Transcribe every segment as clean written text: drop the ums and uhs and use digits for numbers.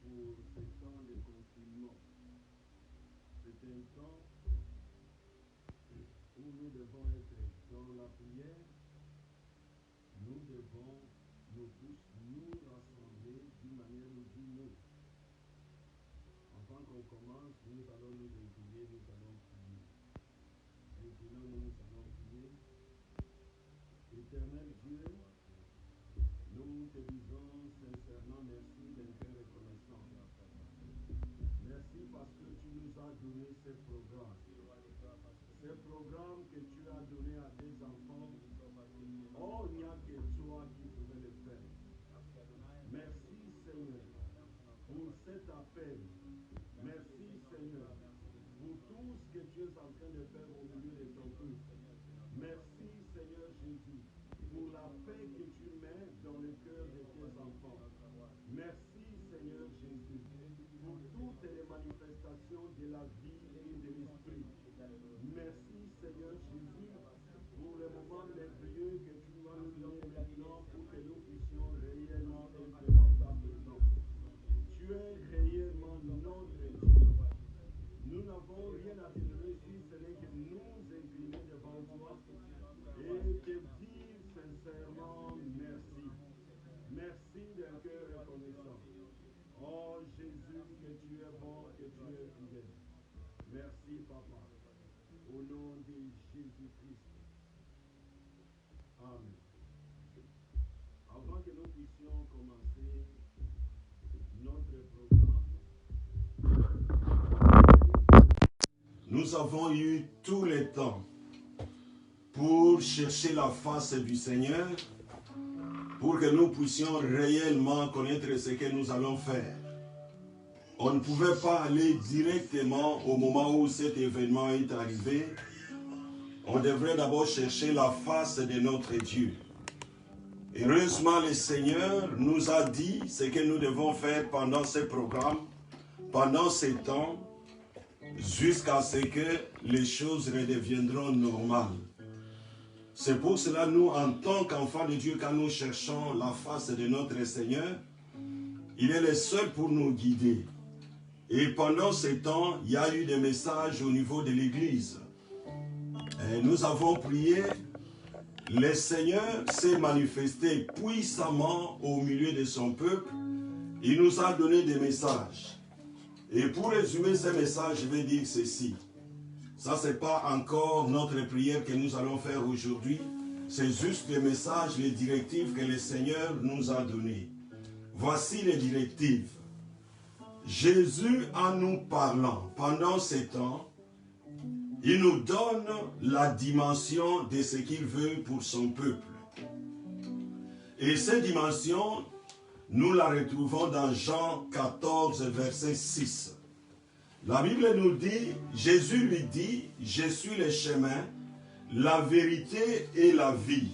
pour ce temps de confinement. C'est un temps où nous devons être dans la prière, nous devons nous tous nous rassembler d'une manière ou d'une autre. Avant qu'on commence, nous allons nous incliner, nous allons prier. Inclinons-nous, nous allons prier. Éternel Dieu, nous te disons sincèrement merci d'un cœur reconnaissant. Merci parce que tu nous as donné ce programme. Ce programme que tu as donné à des enfants, oh, il n'y a que toi qui pouvais le faire. Merci Seigneur pour cet appel. Merci Seigneur pour tout ce que tu es en train de faire au milieu de ton peuple. Merci Seigneur Jésus pour la paix que tu mets dans le cœur de tes enfants. Merci Seigneur Jésus pour toutes les manifestations de la vie et de l'esprit. Merci Seigneur Jésus pour le moment merveilleux que tu vas nous donner maintenant pour que nous puissions réellement être dans ta présence. Tu es réellement notre Dieu. Nous n'avons rien à te donner si ce n'est que nous incliner devant toi et te dire sincèrement merci. Merci d'un cœur reconnaissant. Oh Jésus, que tu es bon, que tu es fidèle. Merci Papa. Au nom de Jésus-Christ. Amen. Avant que nous puissions commencer notre programme, nous avons eu tout le temps pour chercher la face du Seigneur, pour que nous puissions réellement connaître ce que nous allons faire. On ne pouvait pas aller directement au moment où cet événement est arrivé. On devrait d'abord chercher la face de notre Dieu. Heureusement, le Seigneur nous a dit ce que nous devons faire pendant ce programme, pendant ces temps, jusqu'à ce que les choses redeviendront normales. C'est pour cela, nous, en tant qu'enfants de Dieu, quand nous cherchons la face de notre Seigneur, il est le seul pour nous guider. Et pendant ces temps, il y a eu des messages au niveau de l'Église. Nous avons prié, le Seigneur s'est manifesté puissamment au milieu de son peuple. Il nous a donné des messages. Et pour résumer ces messages, je vais dire ceci. Ça, ce n'est pas encore notre prière que nous allons faire aujourd'hui. C'est juste les messages, les directives que le Seigneur nous a données. Voici les directives. Jésus, en nous parlant pendant ces temps, il nous donne la dimension de ce qu'il veut pour son peuple. Et cette dimension, nous la retrouvons dans Jean 14, verset 6. La Bible nous dit, Jésus lui dit, « Je suis le chemin, la vérité et la vie.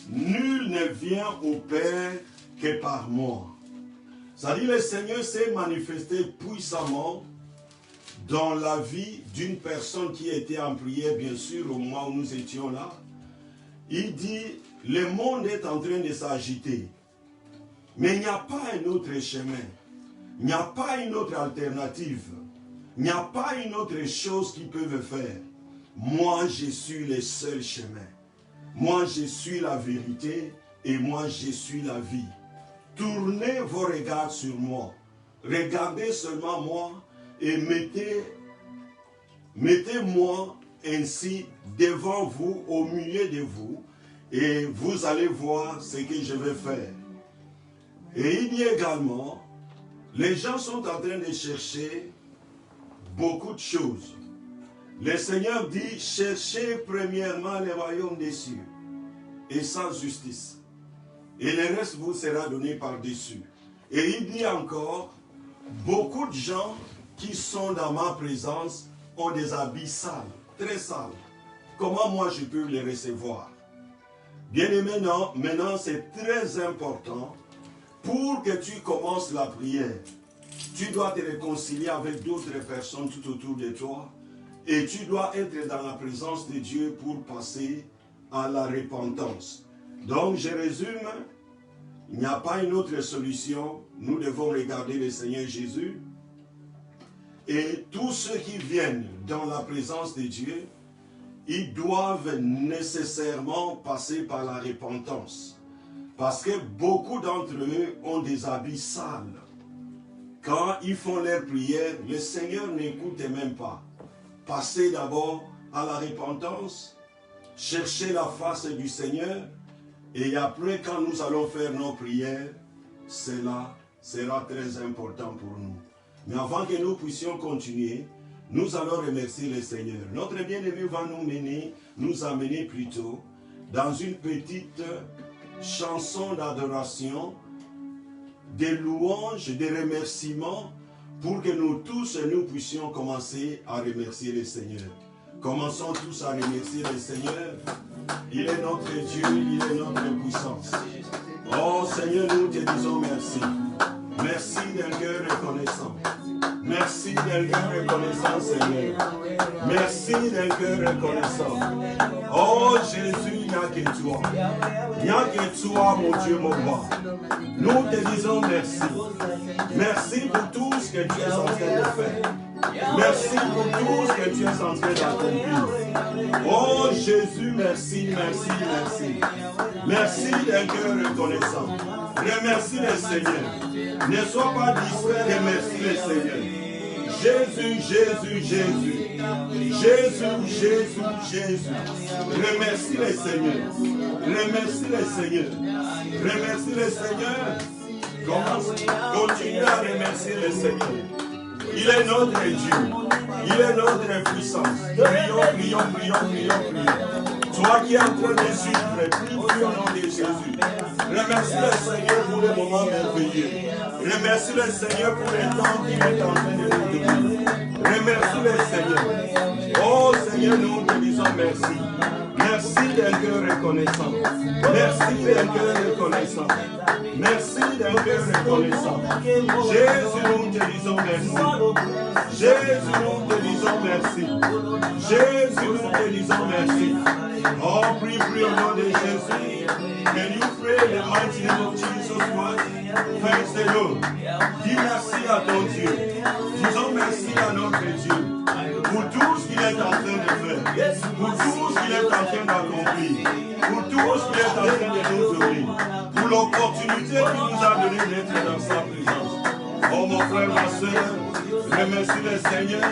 Nul ne vient au Père que par moi. » C'est-à-dire, le Seigneur s'est manifesté puissamment dans la vie d'une personne qui était en prière, bien sûr, au moment où nous étions là. Il dit, le monde est en train de s'agiter. Mais il n'y a pas un autre chemin. Il n'y a pas une autre alternative. Il n'y a pas une autre chose qu'ils peuvent faire. Moi, je suis le seul chemin. Moi, je suis la vérité et moi, je suis la vie. Tournez vos regards sur moi. Regardez seulement moi et mettez-moi ainsi devant vous, au milieu de vous, et vous allez voir ce que je vais faire. Et il dit également, les gens sont en train de chercher beaucoup de choses. Le Seigneur dit, cherchez premièrement le royaume des cieux et sa justice. Et le reste vous sera donné par-dessus. Et il dit encore, beaucoup de gens qui sont dans ma présence ont des habits sales, très sales. Comment moi je peux les recevoir? Bien aimé, maintenant c'est très important. Pour que tu commences la prière, tu dois te réconcilier avec d'autres personnes tout autour de toi et tu dois être dans la présence de Dieu pour passer à la repentance. Donc je résume, il n'y a pas une autre solution. Nous devons regarder le Seigneur Jésus. Et tous ceux qui viennent dans la présence de Dieu, ils doivent nécessairement passer par la repentance. Parce que beaucoup d'entre eux ont des habits sales. Quand ils font leur prière, le Seigneur n'écoute même pas. Passez d'abord à la repentance, cherchez la face du Seigneur, et après, quand nous allons faire nos prières, cela sera très important pour nous. Mais avant que nous puissions continuer, nous allons remercier le Seigneur. Notre bien-aimé va nous amener plutôt dans une petite chanson d'adoration, des louanges, des remerciements, pour que nous tous, nous puissions commencer à remercier le Seigneur. Commençons tous à remercier le Seigneur. Il est notre Dieu, il est notre puissance. Oh Seigneur, nous te disons merci. Merci d'un cœur reconnaissant. Merci d'un cœur reconnaissant, Seigneur. Merci d'un cœur reconnaissant. Oh Jésus, il n'y a que toi. Il n'y a que toi, mon Dieu, mon roi. Nous te disons merci. Merci pour tout ce que tu es en train de faire. Merci pour tout ce que tu es en train d'accomplir. Oh Jésus, merci, merci, merci. Merci d'un cœur reconnaissant. Remercie le Seigneur. Ne sois pas distrait, remercie le Seigneur. Jésus, Jésus, Jésus. Jésus, Jésus, Jésus. Remercie le Seigneur. Remercie le Seigneur. Remercie le Seigneur. Continue à remercier le Seigneur. Il est notre Dieu. Il est notre puissance. Prions, prions, prions, prions, prions. Toi qui es en train de suivre, prie au nom de Jésus. Remercie le Seigneur pour les moments merveilleux. Remercie le Seigneur pour les temps qu'il est en train de nous donner. Remercie le Seigneur. Oh Seigneur, nous te disons merci. Merci d'un cœur reconnaissant. Merci d'un cœur reconnaissant. Merci d'un cœur reconnaissant. Jésus, nous te disons merci. Jésus, nous te disons merci. Jésus, nous te disons merci. Oh, prie, prie au nom de Jésus. Can you pray in the mighty name of Jesus Christ? Thanks the Lord. Dis merci à ton Dieu. Disons merci à notre Dieu. Pour tout ce qu'il est en train de faire. Pour tout ce qu'il est en train d'accomplir. Pour tout ce qu'il est en train de nous donner. Pour l'opportunité qu'il nous a donné d'être dans sa présence. Oh mon frère, ma soeur, remercie le Seigneur.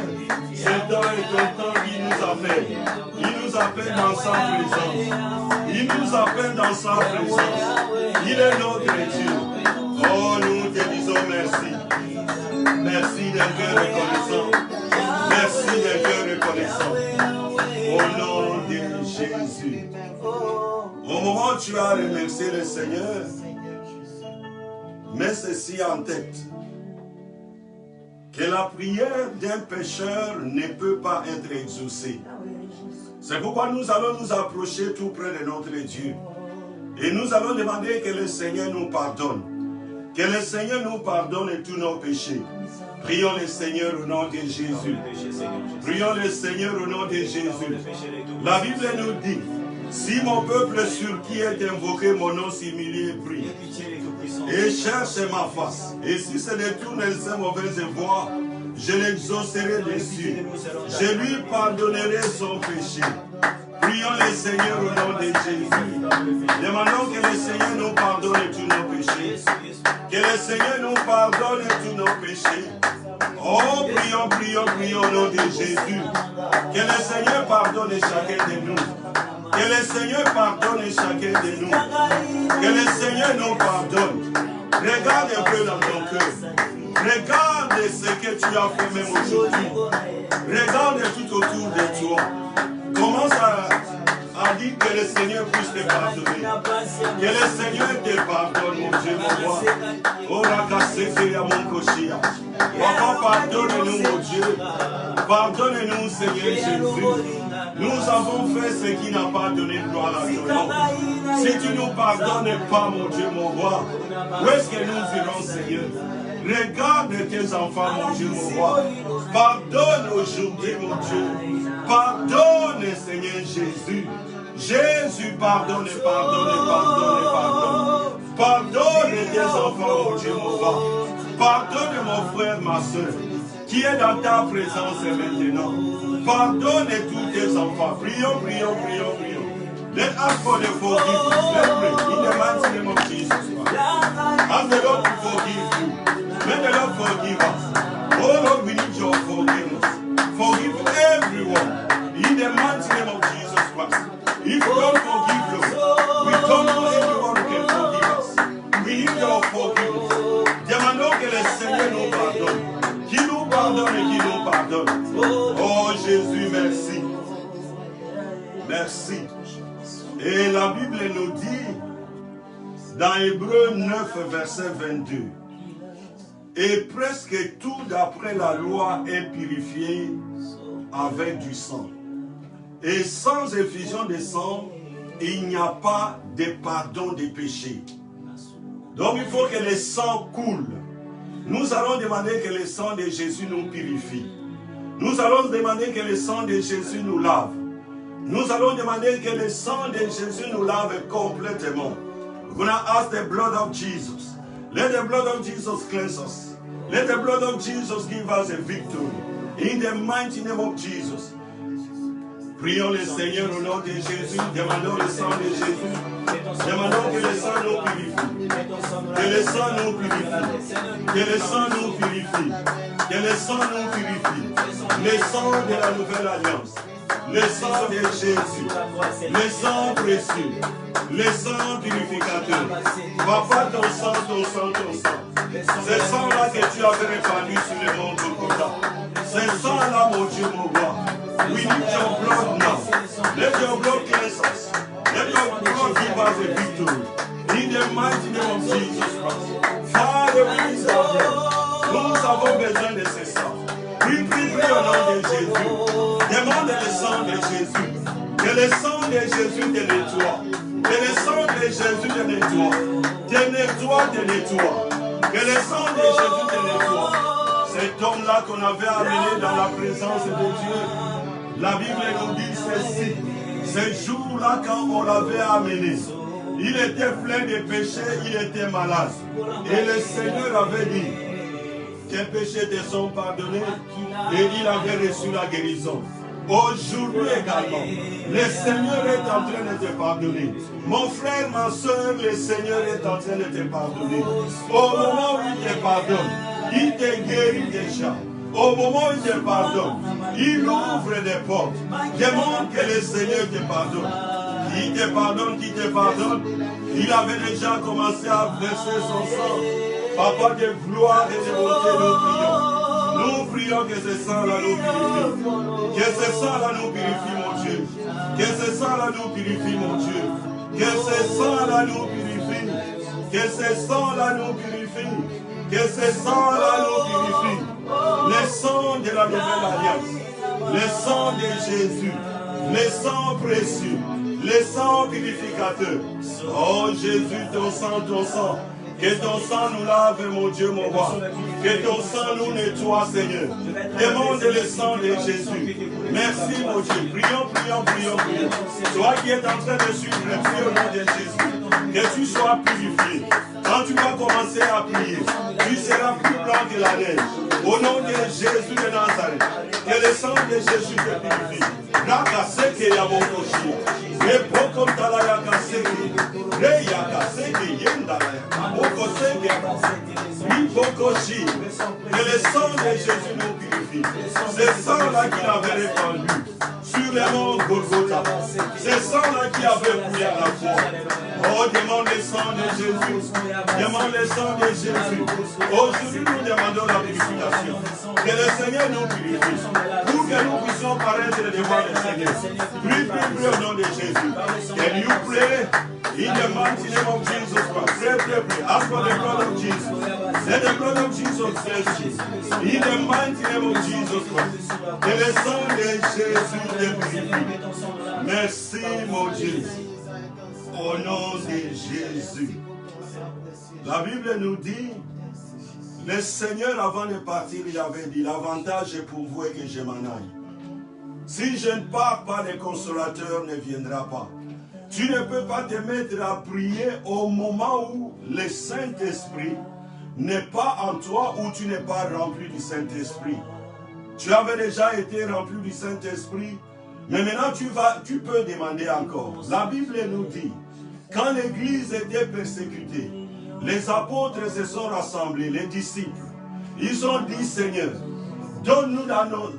Ce temps est un temps qu'il nous appelle. Il nous appelle dans sa présence. Il nous appelle dans sa présence. Il est notre Dieu. Oh, nous te disons merci. Merci d'un cœur reconnaissant. Merci d'un cœur reconnaissant. Au nom de Jésus. Au moment où tu as remercié le Seigneur, mets ceci en tête. Que la prière d'un pécheur ne peut pas être exaucée. C'est pourquoi nous allons nous approcher tout près de notre Dieu. Et nous allons demander que le Seigneur nous pardonne. Que le Seigneur nous pardonne tous nos péchés. Prions le Seigneur au nom de Jésus. Prions le Seigneur au nom de Jésus. La Bible nous dit, si mon peuple sur qui est invoqué mon nom s'humilie et prie, et cherche ma face, et si se détourne de ses mauvaises voies, je l'exaucerai des cieux. Je lui pardonnerai son péché. Prions le Seigneur au nom de Jésus. Demandons que le Seigneur nous pardonne tous nos péchés. Que le Seigneur nous pardonne tous nos péchés. Oh, prions, prions, prions au nom de Jésus. Que le Seigneur pardonne chacun de nous. Que le Seigneur pardonne chacun de nous. Que le Seigneur nous pardonne. Regarde un peu dans ton cœur. Regarde ce que tu as fait même aujourd'hui. Regarde tout autour de toi. Commence à dire que le Seigneur puisse te pardonner. Que le Seigneur te pardonne, mon Dieu, mon roi. Oh, Rakaseke ya mon Koshia. Papa, pardonne-nous, mon Dieu. Pardonne-nous, Seigneur Jésus. Nous avons fait ce qui n'a pas donné gloire à ton nom. Si tu ne nous pardonnes pas, mon Dieu, mon roi, où est-ce que nous irons, Seigneur? Regarde tes enfants, mon Dieu, mon roi. Pardonne aujourd'hui, mon Dieu. Pardonne, Seigneur Jésus. Jésus, pardonne, pardonne, pardonne, pardonne. Pardonne tes enfants, mon Dieu, mon roi. Pardonne mon frère, ma soeur, qui est dans ta présence maintenant. Pardonne tous tes enfants. Prions, prions, prions, prions. Let us for the forgiveness. Let's pray in the mighty name of Jesus Christ. Ask the Lord to forgive you. May the Lord forgive us. Oh Lord, we need your forgiveness. Forgive everyone in the mighty name of Jesus Christ. If you don't forgive, Lord, we don't know anyone who can forgive us. We need your forgiveness. Demandons que le Seigneur nous pardonne. Qui nous pardonne et qui nous pardonne. Oh Jésus, merci. Merci. Et la Bible nous dit, dans Hébreux 9, verset 22, et presque tout d'après la loi est purifié avec du sang. Et sans effusion de sang, il n'y a pas de pardon des péchés. Donc il faut que le sang coule. Nous allons demander que le sang de Jésus nous purifie. Nous allons demander que le sang de Jésus nous lave. Nous allons demander que le sang de Jésus nous lave complètement. We're going to ask the blood of Jesus. Let the blood of Jesus cleanse us. Let the blood of Jesus give us a victory. In the mighty name of Jesus. Prions le Seigneur au nom de Jésus. Demandons le sang de Jésus. Demandons que le sang nous purifie. Que le sang nous purifie. Que le sang nous purifie. Que le sang nous purifie. Le sang de la nouvelle alliance. Le sang de Jésus. Le sang précieux. Le sang purificateur. Papa, ton sang, ton sang, ton sang. Ce sang-là que tu avais répandu sur le monde Golgotha. Ce sang-là, mon Dieu, mon roi. We need your blood now. Let your blood cleanse us. Let your blood give us a victory. In the mighty name of Jesus Christ. Father, we need your blood. Nous avons besoin de ce sang. Prie, prie, prie au nom de Jésus. Demande le sang de Jésus. Que le sang de Jésus te nettoie. Que le sang de Jésus te nettoie. Te nettoie, te nettoie. Que le sang de Jésus te nettoie. Cet homme-là qu'on avait amené dans la présence de Dieu. La Bible nous dit ceci. Ce jour-là, quand on l'avait amené, il était plein de péchés, il était malade. Et le Seigneur avait dit, tes péchés te sont pardonnés, et il avait reçu la guérison. Aujourd'hui également, le Seigneur est en train de te pardonner. Mon frère, ma soeur, le Seigneur est en train de te pardonner. Au moment où il te pardonne, il te guérit déjà. Au moment où il te pardonne, il ouvre des portes. Demande que le Seigneur te pardonne. Qui te pardonne, qui te pardonne. Il avait déjà commencé à verser son sang. Papa de gloire et de bonté, nous prions. Nous prions que ce sang-là nous purifie. Que ce sang-là nous purifie, mon Dieu. Que ce sang-là nous purifie, mon Dieu. Que ce sang-là nous purifie. Que ce sang-là nous purifie. Que ce sang-là nous purifie. Le sang de la nouvelle alliance. Le sang de Jésus. Le sang précieux. Le sang purificateur. Oh Jésus, ton sang. Que ton sang nous lave, mon Dieu, mon roi. Que ton sang nous nettoie, Seigneur. Demande le sang de Jésus. Merci, mon Dieu. Prions, prions, prions, prions. Toi qui es en train de suivre, prie au nom de Jésus. Que tu sois purifié. Quand tu vas commencer à prier, tu seras plus blanc que la neige. Au nom de Jésus de Nazareth. Que le sang de Jésus te purifie. Rakaseke yabokoshi. Repokontalaya kaseke. Reyakaseke yendalaya. Que le sang de Jésus nous purifie. Ce sang-là qu'il avait répandu sur les monts Golgotha. Ce sang-là qui avait coulé à la croix. Oh, demande le sang de Jésus. Demande le sang de Jésus. Aujourd'hui, nous demandons la purification. Que le Seigneur nous purifie. Pour que nous puissions paraître devant le Seigneur. Prie, prie, prie au nom de Jésus. Can you pray? In the mighty name of Jesus Christ. Pray, pray, pray. Ask for the blood of Jesus. Let the blood of Jesus cleanse you. In the mighty name of Jesus Christ. Que le sang de Jésus te purifie. Merci, mon Dieu. Au nom de Jésus. La Bible nous dit, le Seigneur avant de partir, il avait dit, l'avantage est pour vous et que je m'en aille. Si je ne pars pas, le consolateur ne viendra pas. Tu ne peux pas te mettre à prier au moment où le Saint-Esprit n'est pas en toi, ou tu n'es pas rempli du Saint-Esprit. Tu avais déjà été rempli du Saint-Esprit, mais maintenant tu peux demander encore. La Bible nous dit, quand l'Église était persécutée, les apôtres se sont rassemblés, les disciples. Ils ont dit, Seigneur, donne-nous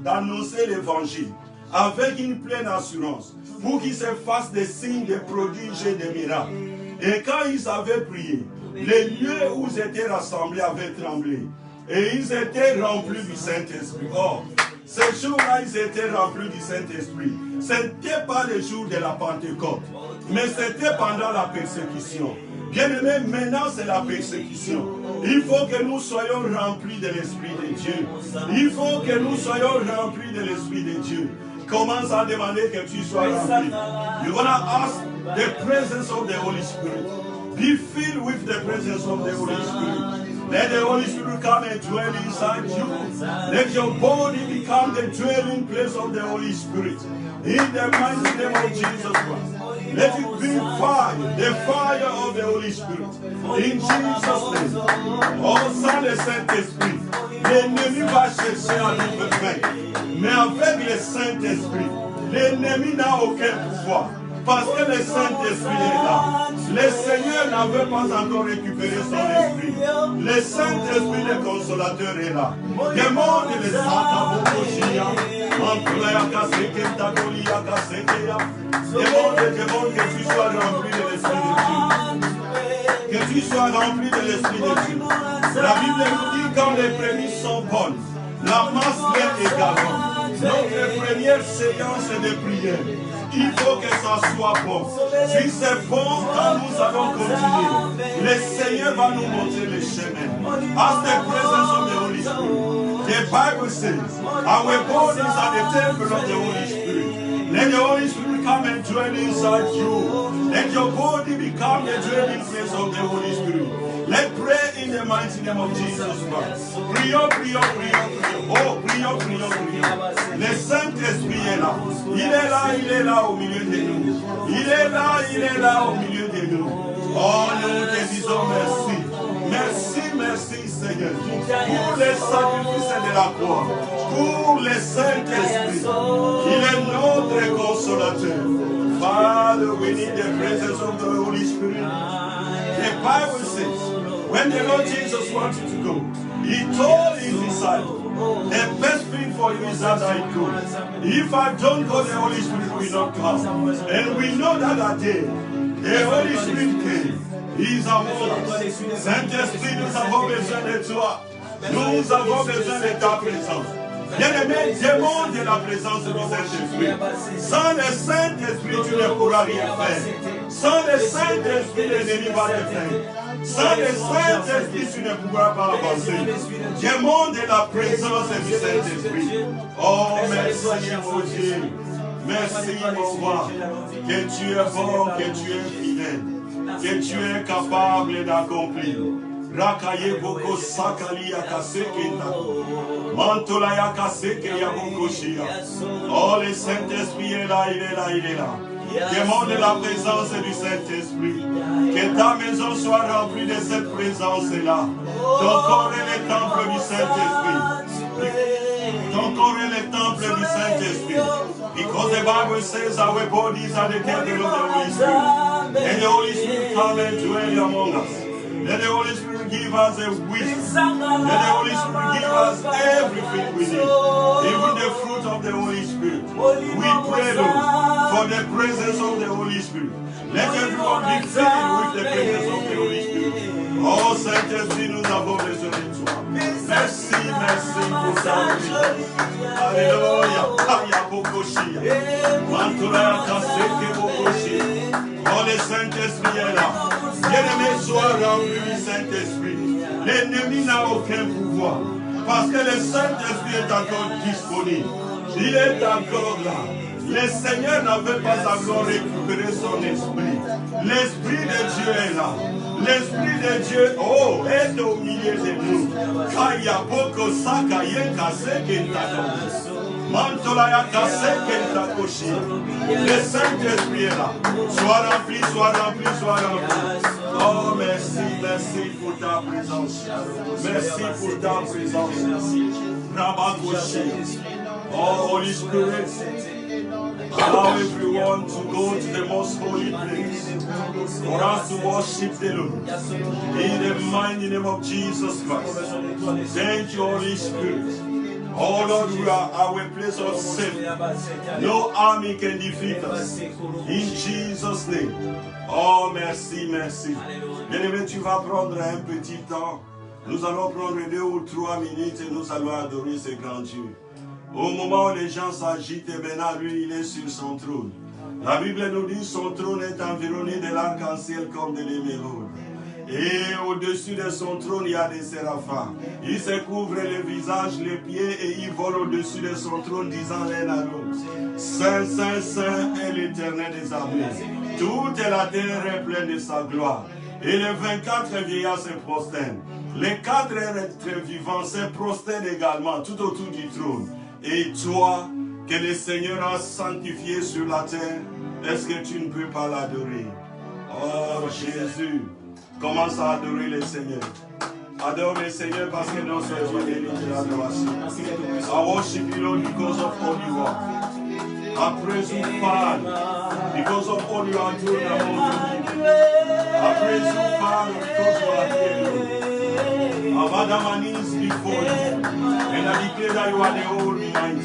d'annoncer l'Évangile avec une pleine assurance, pour qu'ils se fassent des signes, des prodiges et des miracles. Et quand ils avaient prié, les lieux où ils étaient rassemblés avaient tremblé. Et ils étaient remplis du Saint-Esprit. Or, ces jours-là, ils étaient remplis du Saint-Esprit. Ce n'était pas le jour de la Pentecôte, mais c'était pendant la persécution. Bien-aimés, maintenant c'est la persécution. Il faut que nous soyons remplis de l'Esprit de Dieu. Il faut que nous soyons remplis de l'Esprit de Dieu. Commence à demander que tu sois rempli. You're going to ask the presence of the Holy Spirit. Be filled with the presence of the Holy Spirit. Let the Holy Spirit come and dwell inside you. Let your body become the dwelling place of the Holy Spirit. In the mighty name of Jesus Christ. Let it be fire, the fire of the Holy Spirit. In Jesus' name. Oh, sans le Saint-Esprit, l'ennemi va chercher à nous faire. Mais avec le Saint-Esprit, l'ennemi n'a aucun pouvoir. Parce que le Saint-Esprit est là. Le Seigneur n'avait pas encore récupéré son esprit. Le Saint-Esprit, le consolateur, est là. Demande les demande que tu sois rempli de l'Esprit de Dieu. Que tu sois rempli de l'Esprit de Dieu. La Bible nous dit quand les prémices sont bonnes, la masse l'est également. Notre première séance de prière, il faut que ça soit bon. Si c'est bon, quand nous allons continuer, le Seigneur va nous montrer le chemin. As the presence of the Holy Spirit, the Bible says, our bodies are the temple of the Holy Spirit. Let the Holy Spirit come and dwell inside you. Let your body become the dwelling place of the Holy Spirit. Let's pray in the mighty name of Jesus Christ. Prions, prions, prions, prions. Oh, prions, prions, prions. Le Saint-Esprit est là. Il est là au milieu de nous. Il est là au milieu de nous. Oh, nous te disons merci. Merci, merci Seigneur. Pour les sacrifices de la croix. Pour le Saint-Esprit. Il est notre consolateur. Father, we need the presence of the Holy Spirit. The Bible says, when the Lord Jesus wanted to go, He told His disciples, the best thing for you is that I go. If I don't go, the Holy Spirit will not come. And we know that day, the Holy Spirit came. He is among us. Saint-Esprit, nous avons besoin de toi. Nous avons besoin de ta présence. Bien-aimé, demande la présence du Saint-Esprit. Sans le Saint-Esprit, tu ne pourras rien faire. Sans le Saint-Esprit, l'ennemi va te faire. Sans le Saint-Esprit, tu ne pourras pas avancer. Demande la présence du Saint-Esprit. Oh, merci mon Dieu. Merci mon roi. Que tu es bon, que tu es fidèle. Que tu es capable d'accomplir. Rakaye boko sakali yakaseke tako. Mantola yakaseke yabokoshia. Oh, le Saint-Esprit est là, il est là, il est là. Demande la présence du Saint-Esprit. Que ta maison soit remplie de cette présence-là. Ton corps est le temple du Saint-Esprit. Ton corps est le temple du Saint-Esprit. Because the Bible says our bodies are the temple of the Holy Spirit. And the Holy Spirit come and dwell among us. Let the Holy Spirit give us a wisdom. Let the Holy Spirit give us everything we need. Even the fruit of the Holy Spirit. We pray, Lord, for the presence of the Holy Spirit. Let everyone be filled with the presence of the Holy Spirit. Oh, Saint-Esprit, nous avons besoin de toi. Merci, merci pour ta vie. Alléluia. Aya bokoshia. Mantola kaseke bokoshia. Oh, le Saint-Esprit est là. Bien-aimé, sois rempli du Saint-Esprit. L'ennemi n'a aucun pouvoir. Parce que le Saint-Esprit est encore disponible. Il est encore là. Le Seigneur n'avait pas encore récupéré son esprit. L'Esprit de Dieu est là. L'Esprit de Dieu, oh, est au milieu de nous. Kaya boko saka yeka seke tako. Mantolaya Kasekenta Koshi. Le Saint-Esprit est là. Sois rempli, sois rempli, sois rempli. Oh, merci, merci pour ta présence. Merci pour ta présence. Rabakoshi. Oh, Holy Spirit. Allow everyone to go to the most holy place for us to worship the Lord. In the mighty name of Jesus Christ. Thank you, Holy Spirit. Oh Lord, we are our place of safety. No army can defeat us. In Jesus' name. Oh, merci, merci. Bien-aimé, tu vas prendre un petit temps. Nous allons prendre 2 ou 3 minutes et nous allons adorer ce grand Dieu. Au moment où les gens s'agitent, maintenant lui, il est sur son trône. La Bible nous dit son trône est environné de l'arc-en-ciel comme de l'émeraude. Et au-dessus de son trône, il y a des séraphins. Ils se couvrent les visages, les pieds et ils volent au-dessus de son trône disant l'un à l'autre. Saint, Saint, Saint est l'Éternel des armées. Toute la terre est pleine de sa gloire. Et les 24 vieillards se prosternent. Les 4 êtres vivants se prosternent également tout autour du trône. Et toi, que le Seigneur a sanctifié sur la terre, est-ce que tu ne peux pas l'adorer? Oh Jésus, commence à adorer le Seigneur. Adore le Seigneur parce que nous sommes bénis de l'adoration. I worship you, Lord, because of all you are. I praise you, Father, because of all you are doing among me. I praise you, Father, because you are here, Lord. I've had my knees before you. And I declare that you are the Almighty.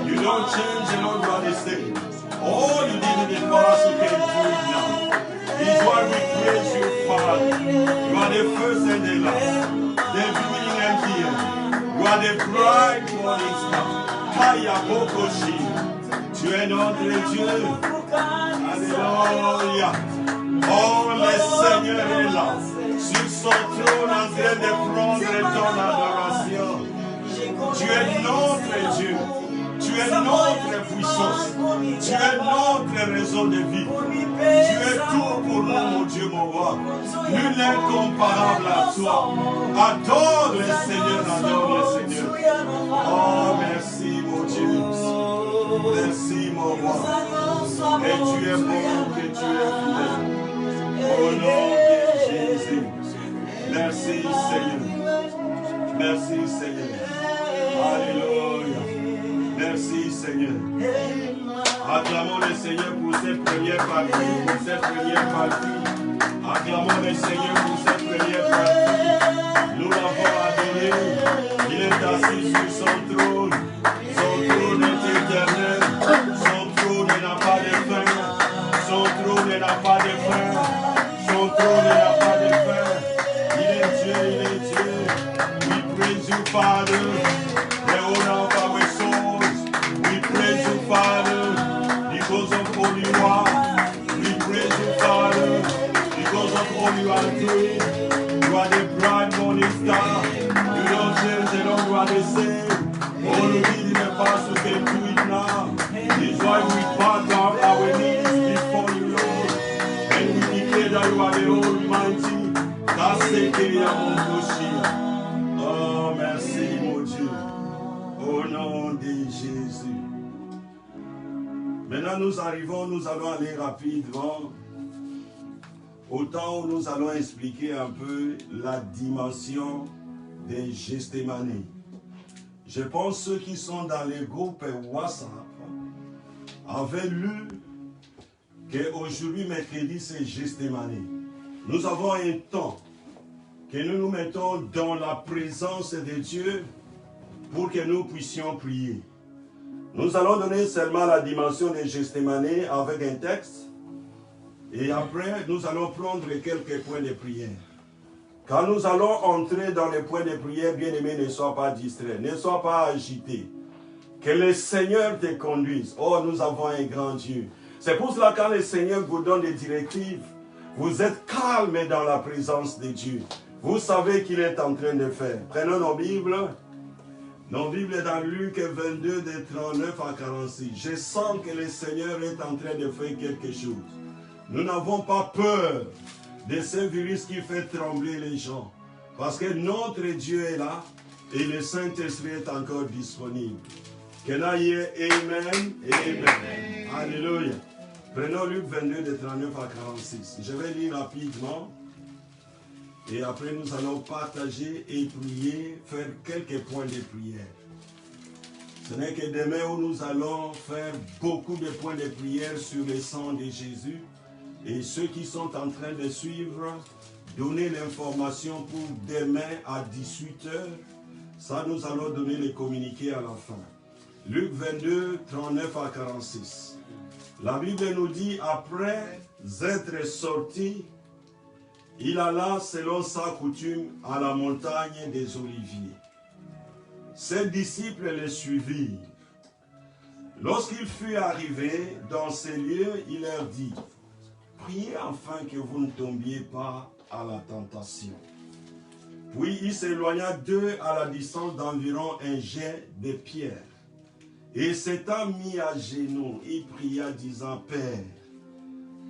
You don't change, and Lord, you are the same. All you did in the past, you can do it now. This is why we praise you, Father. You are the first and the last, the beginning and the end. You are the bright morning star. Kaya Bokoshi. Tu es notre Dieu. Alléluia. Oh, le Seigneur est là, sur son trône en train de prendre ton adoration. Tu es notre Dieu. Tu es notre puissance. Tu es notre raison de vivre. Tu es tout pour nous, mon Dieu, mon roi. Nul n'est comparable à toi. Adore le Seigneur, adore le Seigneur. Oh, merci, mon Dieu. Merci, mon roi. Et tu es bon, que tu es fidèle. Au nom de Jésus. Merci, Seigneur. Merci, Seigneur. Alléluia. Merci Seigneur. Acclamons le Seigneur pour cette première partie. Acclamons le Seigneur pour cette première partie. Nous l'avons adoré. Il est assis sur son trône. Son trône est éternel. Son trône n'a pas de fin. Son trône n'a pas de fin. Son trône n'a pas de fin. Il est Dieu, il est Dieu. We praise you, Father. Father, because of all you are, we praise you, Father, because of all you are doing. You are the bright morning star. You don't change, and all you are the same. All you did in the past, you can do it now. This is why we bow down our knees before you, Lord, and we declare that you are the Almighty. Oh, merci, mon Dieu. Au nom de Jésus. Maintenant, nous arrivons, nous allons aller rapidement au temps où nous allons expliquer un peu la dimension des Gethsémani. Je pense que ceux qui sont dans les groupes WhatsApp avaient lu qu'aujourd'hui, mercredi, c'est Gethsémani. Nous avons un temps que nous nous mettons dans la présence de Dieu pour que nous puissions prier. Nous allons donner seulement la dimension des Gethsémani avec un texte. Et après, nous allons prendre quelques points de prière. Quand nous allons entrer dans les points de prière, bien-aimés, ne sois pas distrait, ne sois pas agité. Que le Seigneur te conduise. Oh, nous avons un grand Dieu. C'est pour cela que quand le Seigneur vous donne des directives, vous êtes calme dans la présence de Dieu. Vous savez qu'il est en train de faire. Prenons nos Bibles. Nos Bibles dans Luc 22, de 39 à 46. Je sens que le Seigneur est en train de faire quelque chose. Nous n'avons pas peur de ce virus qui fait trembler les gens. Parce que notre Dieu est là et le Saint-Esprit est encore disponible. Can I hear amen? Amen. Alléluia. Prenons Luc 22 de 39 à 46. Je vais lire rapidement. Et après nous allons partager et prier, faire quelques points de prière. Ce n'est que demain où nous allons faire beaucoup de points de prière sur le sang de Jésus. Et ceux qui sont en train de suivre, donner l'information pour demain à 18 h. Ça, nous allons donner les communiqués à la fin. Luc 22, 39 à 46. La Bible nous dit, après être sorti, il alla selon sa coutume à la montagne des Oliviers. Ses disciples le suivirent. Lorsqu'il fut arrivé dans ces lieux, il leur dit, priez afin que vous ne tombiez pas à la tentation. Puis il s'éloigna d'eux à la distance d'environ un jet de pierre. Et s'étant mis à genoux, il pria disant, Père,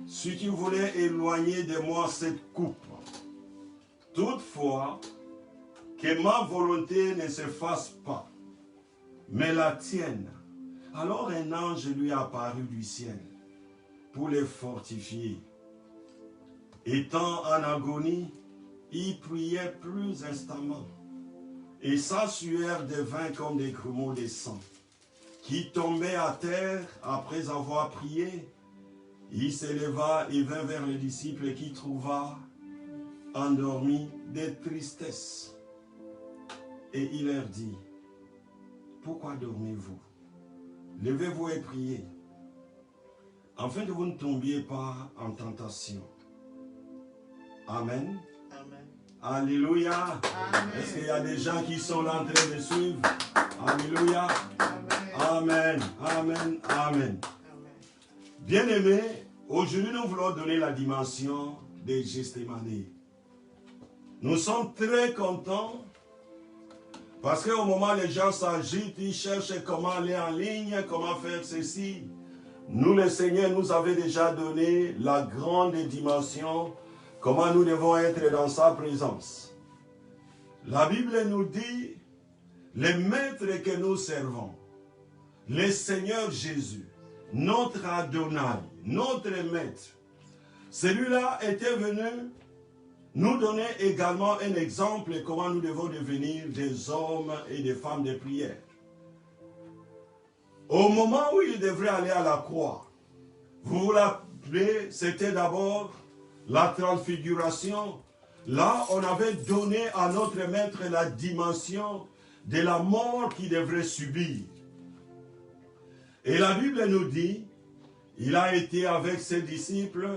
si tu voulais éloigner de moi cette coupe, toutefois, que ma volonté ne se fasse pas, mais la tienne. Alors un ange lui apparut du ciel pour les fortifier. Étant en agonie, il priait plus instamment, et sa sueur devint comme des grumeaux de sang, qui tombaient à terre après avoir prié. Il s'éleva et vint vers les disciples qui trouva endormis de tristesse. Et il leur dit, pourquoi dormez-vous? Levez-vous et priez, afin que vous ne tombiez pas en tentation. Amen. Amen. Alléluia. Est-ce qu'il y a des gens qui sont là en train de suivre? Alléluia. Amen. Amen. Amen. Bien-aimés, aujourd'hui nous voulons donner la dimension des Gethsémane. Nous sommes très contents parce qu'au moment où les gens s'agitent, ils cherchent comment aller en ligne, comment faire ceci. Nous, le Seigneur, nous avait déjà donné la grande dimension, comment nous devons être dans sa présence. La Bible nous dit, les maîtres que nous servons, le Seigneur Jésus, notre Adonai, notre maître, celui-là était venu nous donner également un exemple de comment nous devons devenir des hommes et des femmes de prière. Au moment où il devrait aller à la croix, vous vous rappelez, c'était d'abord la transfiguration. Là, on avait donné à notre maître la dimension de la mort qu'il devrait subir. Et la Bible nous dit, il a été avec ses disciples,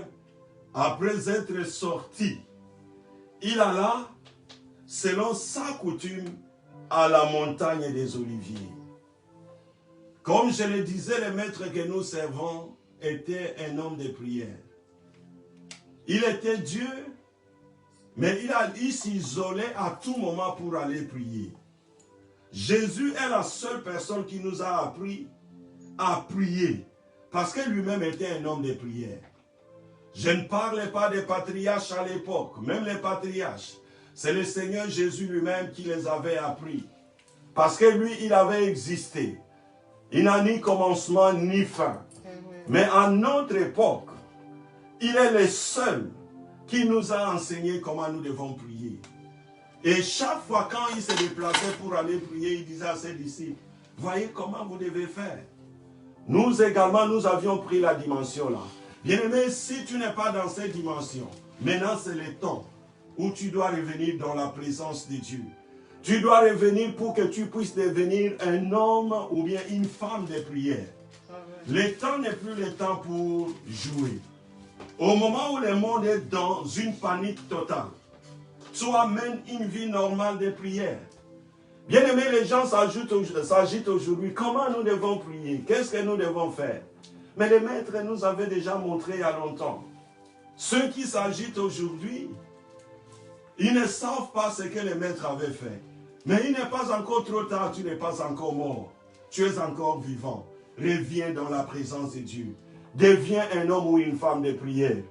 après être sorti, il alla, selon sa coutume, à la montagne des Oliviers. Comme je le disais, le maître que nous servons était un homme de prière. Il était Dieu, mais il s'isolait à tout moment pour aller prier. Jésus est la seule personne qui nous a appris à prier, parce que lui-même était un homme de prière. Je ne parle pas des patriarches à l'époque, même les patriarches. C'est le Seigneur Jésus lui-même qui les avait appris. Parce que lui, il avait existé. Il n'a ni commencement ni fin. Mais à notre époque, il est le seul qui nous a enseigné comment nous devons prier. Et chaque fois quand il se déplaçait pour aller prier, il disait à ses disciples, voyez comment vous devez faire. Nous également, nous avions pris la dimension là. Bien-aimé, si tu n'es pas dans cette dimension, maintenant c'est le temps où tu dois revenir dans la présence de Dieu. Tu dois revenir pour que tu puisses devenir un homme ou bien une femme de prière. Le temps n'est plus le temps pour jouer. Au moment où le monde est dans une panique totale, toi mènes une vie normale de prière. Bien-aimé, les gens s'agitent aujourd'hui. Comment nous devons prier? Qu'est-ce que nous devons faire? Mais les maîtres nous avaient déjà montré il y a longtemps. Ceux qui s'agitent aujourd'hui, ils ne savent pas ce que les maîtres avaient fait. Mais il n'est pas encore trop tard, tu n'es pas encore mort. Tu es encore vivant. Reviens dans la présence de Dieu. Deviens un homme ou une femme de prière. Amen.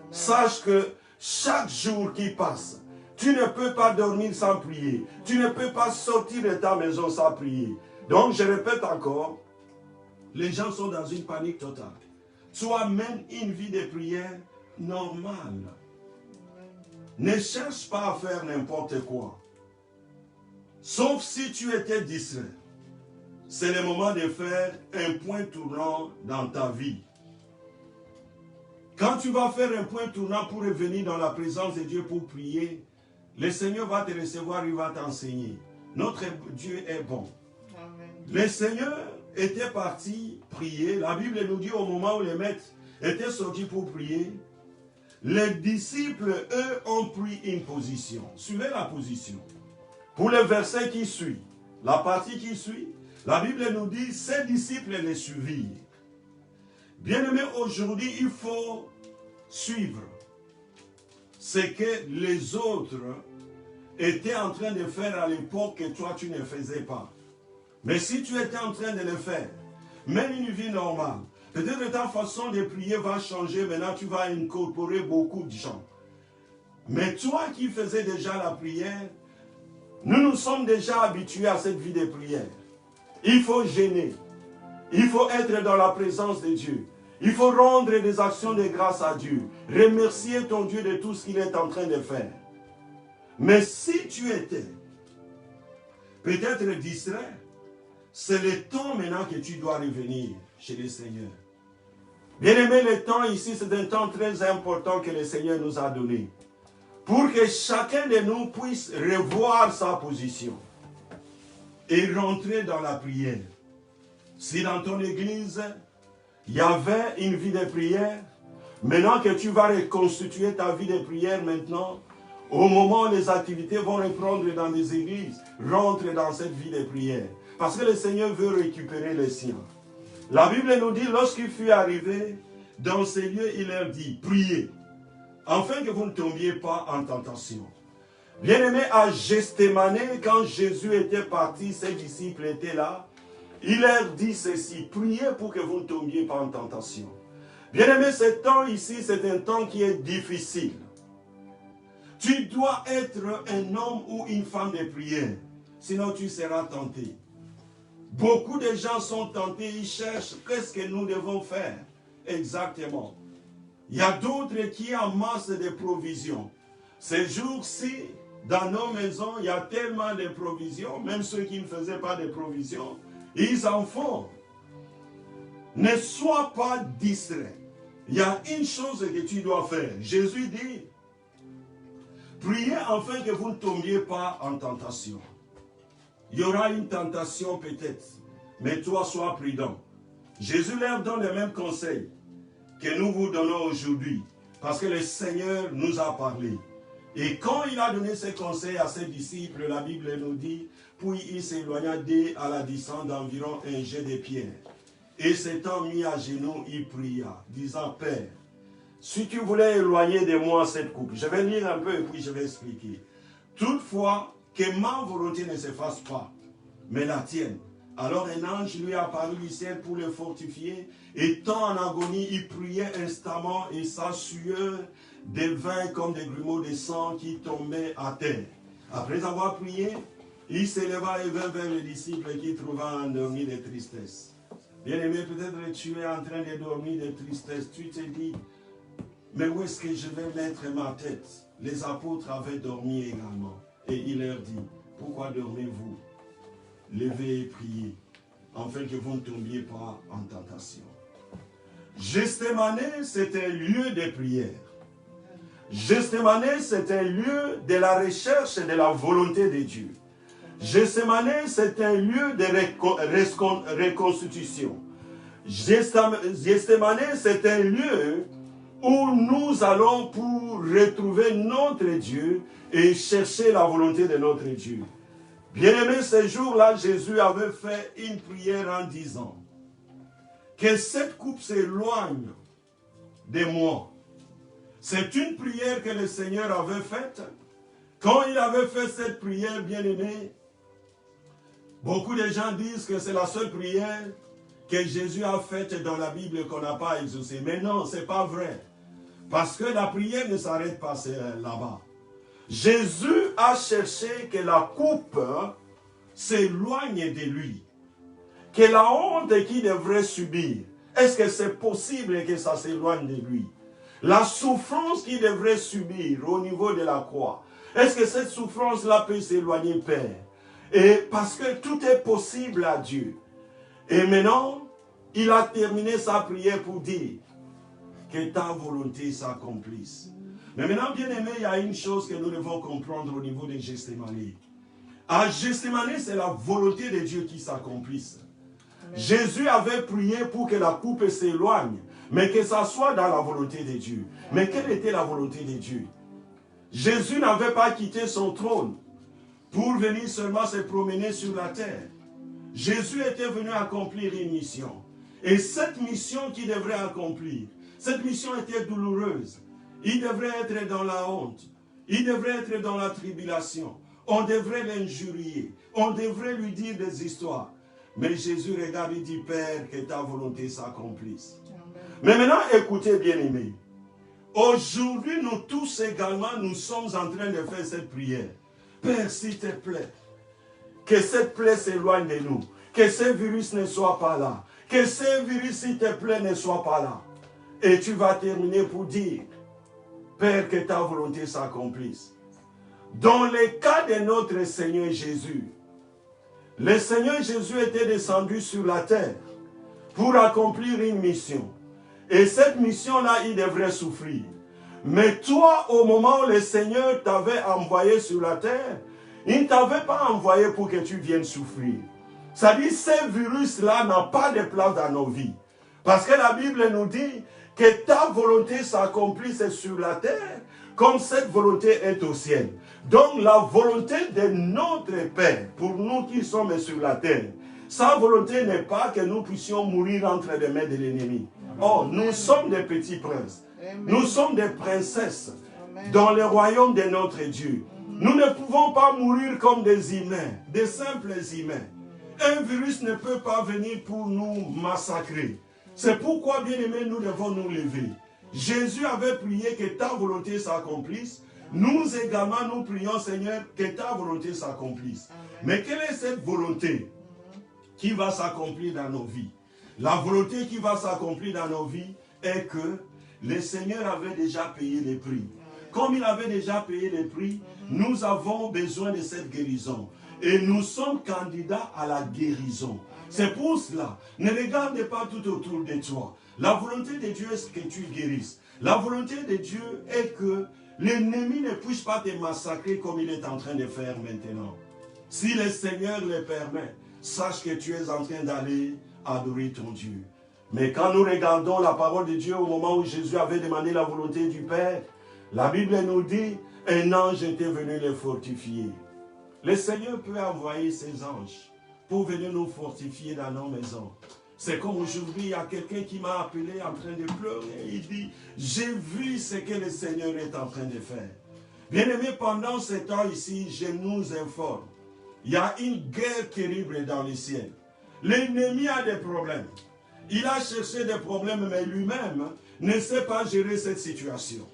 Sache que chaque jour qui passe, tu ne peux pas dormir sans prier. Tu ne peux pas sortir de ta maison sans prier. Donc, je répète encore, les gens sont dans une panique totale. Toi, mène une vie de prière normale. Ne cherche pas à faire n'importe quoi. Sauf si tu étais distrait. C'est le moment de faire un point tournant dans ta vie. Quand tu vas faire un point tournant pour revenir dans la présence de Dieu pour prier, le Seigneur va te recevoir, il va t'enseigner. Notre Dieu est bon. Amen. Le Seigneur était parti prier. La Bible nous dit au moment où les maîtres étaient sortis pour prier, les disciples, eux, ont pris une position. Suivez la position. Pour le verset qui suit, la partie qui suit, la Bible nous dit, ces disciples les suivirent. Bien-aimés, aujourd'hui, il faut suivre ce que les autres étaient en train de faire à l'époque que toi, tu ne faisais pas. Mais si tu étais en train de le faire, même une vie normale, peut-être ta façon de prier va changer, maintenant tu vas incorporer beaucoup de gens. Mais toi qui faisais déjà la prière, nous sommes déjà habitués à cette vie de prière. Il faut gêner. Il faut être dans la présence de Dieu. Il faut rendre des actions de grâce à Dieu. Remercier ton Dieu de tout ce qu'il est en train de faire. Mais si tu étais peut-être distrait, c'est le temps maintenant que tu dois revenir chez le Seigneur. Bien-aimé, le temps ici, c'est un temps très important que le Seigneur nous a donné. Pour que chacun de nous puisse revoir sa position et rentrer dans la prière. Si dans ton église, il y avait une vie de prière, maintenant que tu vas reconstituer ta vie de prière maintenant, au moment où les activités vont reprendre dans des églises, rentre dans cette vie de prière. Parce que le Seigneur veut récupérer les siens. La Bible nous dit, lorsqu'il fut arrivé dans ces lieux, il leur dit, priez, afin que vous ne tombiez pas en tentation. Bien-aimé, à Gethsémani, quand Jésus était parti, ses disciples étaient là, il leur dit ceci, priez pour que vous ne tombiez pas en tentation. Bien-aimé, ce temps ici, c'est un temps qui est difficile. Tu dois être un homme ou une femme de prière, sinon tu seras tenté. Beaucoup de gens sont tentés, ils cherchent qu'est-ce que nous devons faire exactement. Il y a d'autres qui amassent des provisions. Ces jours-ci, dans nos maisons, il y a tellement de provisions, même ceux qui ne faisaient pas de provisions, ils en font. Ne sois pas distrait. Il y a une chose que tu dois faire. Jésus dit, priez afin que vous ne tombiez pas en tentation. Il y aura une tentation peut-être, mais toi sois prudent. Jésus leur donne le même conseil que nous vous donnons aujourd'hui, parce que le Seigneur nous a parlé. Et quand il a donné ses conseils à ses disciples, la Bible nous dit, puis il s'éloigna d'eux à la distance d'environ un jet de pierre. Et s'étant mis à genoux, il pria, disant, Père, si tu voulais éloigner de moi cette coupe, je vais lire un peu et puis je vais expliquer. Toutefois, que ma volonté ne se fasse pas, mais la tienne. Alors un ange lui apparut du ciel pour le fortifier. Étant en agonie, il priait instamment et sa sueur devint comme des grumeaux de sang qui tombaient à terre. Après avoir prié, il s'éleva et vint vers les disciples qui trouvaient endormis de tristesse. Bien-aimé, peut-être tu es en train de dormir de tristesse. Tu te dis, mais où est-ce que je vais mettre ma tête? Les apôtres avaient dormi également. Et il leur dit, pourquoi dormez-vous? Levez et priez, afin que vous ne tombiez pas en tentation. Gethsémani, c'est un lieu de prière. Gethsémani, c'est un lieu de la recherche de la volonté de Dieu. Gethsémani, c'est un lieu de reconstitution. Gethsémani, c'est un lieu où nous allons pour retrouver notre Dieu et chercher la volonté de notre Dieu. Bien-aimé, ce jour-là, Jésus avait fait une prière en disant que cette coupe s'éloigne de moi. C'est une prière que le Seigneur avait faite. Quand il avait fait cette prière, bien-aimé, beaucoup de gens disent que c'est la seule prière que Jésus a faite dans la Bible qu'on n'a pas exaucée. Mais non, ce n'est pas vrai. Parce que la prière ne s'arrête pas là-bas. Jésus a cherché que la coupe s'éloigne de lui que la honte qu'il devrait subir, est-ce que c'est possible que ça s'éloigne de lui? La souffrance qu'il devrait subir au niveau de la croix, est-ce que cette souffrance-là peut s'éloigner, Père? Et parce que tout est possible à Dieu. Et maintenant, il a terminé sa prière pour dire que ta volonté s'accomplisse. Mais maintenant, bien aimé, il y a une chose que nous devons comprendre au niveau de Gethsémani. À Gethsémani, c'est la volonté de Dieu qui s'accomplisse. Jésus avait prié pour que la coupe s'éloigne, mais que ça soit dans la volonté de Dieu. Mais quelle était la volonté de Dieu? Jésus n'avait pas quitté son trône pour venir seulement se promener sur la terre. Jésus était venu accomplir une mission. Et cette mission qu'il devrait accomplir, cette mission était douloureuse. Il devrait être dans la honte. Il devrait être dans la tribulation. On devrait l'injurier. On devrait lui dire des histoires. Mais Jésus regarde et dit, Père, que ta volonté s'accomplisse. Mais maintenant, écoutez, bien-aimés. Aujourd'hui, nous tous également, nous sommes en train de faire cette prière. Père, s'il te plaît, que cette plaie s'éloigne de nous. Que ce virus ne soit pas là. Que ce virus, s'il te plaît, ne soit pas là. Et tu vas terminer pour dire, Père, que ta volonté s'accomplisse. Dans le cas de notre Seigneur Jésus, le Seigneur Jésus était descendu sur la terre pour accomplir une mission. Et cette mission-là, il devrait souffrir. Mais toi, au moment où le Seigneur t'avait envoyé sur la terre, il ne t'avait pas envoyé pour que tu viennes souffrir. C'est-à-dire, ce virus-là n'a pas de place dans nos vies. Parce que la Bible nous dit que ta volonté s'accomplisse sur la terre, comme cette volonté est au ciel. Donc la volonté de notre Père, pour nous qui sommes sur la terre, sa volonté n'est pas que nous puissions mourir entre les mains de l'ennemi. Oh, nous sommes des petits princes. Nous sommes des princesses dans le royaume de notre Dieu. Nous ne pouvons pas mourir comme des humains, des simples humains. Un virus ne peut pas venir pour nous massacrer. C'est pourquoi, bien aimés, nous devons nous lever. Jésus avait prié que ta volonté s'accomplisse. Nous également, nous prions, Seigneur, que ta volonté s'accomplisse. Mais quelle est cette volonté qui va s'accomplir dans nos vies? La volonté qui va s'accomplir dans nos vies est que le Seigneur avait déjà payé les prix. Comme il avait déjà payé les prix, nous avons besoin de cette guérison. Et nous sommes candidats à la guérison. C'est pour cela, ne regarde pas tout autour de toi. La volonté de Dieu est que tu guérisses. La volonté de Dieu est que l'ennemi ne puisse pas te massacrer comme il est en train de faire maintenant. Si le Seigneur le permet, sache que tu es en train d'aller adorer ton Dieu. Mais quand nous regardons la parole de Dieu au moment où Jésus avait demandé la volonté du Père, la Bible nous dit, un ange était venu les fortifier. Le Seigneur peut envoyer ses anges pour venir nous fortifier dans nos maisons. C'est comme aujourd'hui, il y a quelqu'un qui m'a appelé en train de pleurer. Il dit, j'ai vu ce que le Seigneur est en train de faire. Bien-aimés, pendant ce temps ici, je nous informe. Il y a une guerre terrible dans le ciel. L'ennemi a des problèmes. Il a cherché des problèmes, mais lui-même ne sait pas gérer cette situation.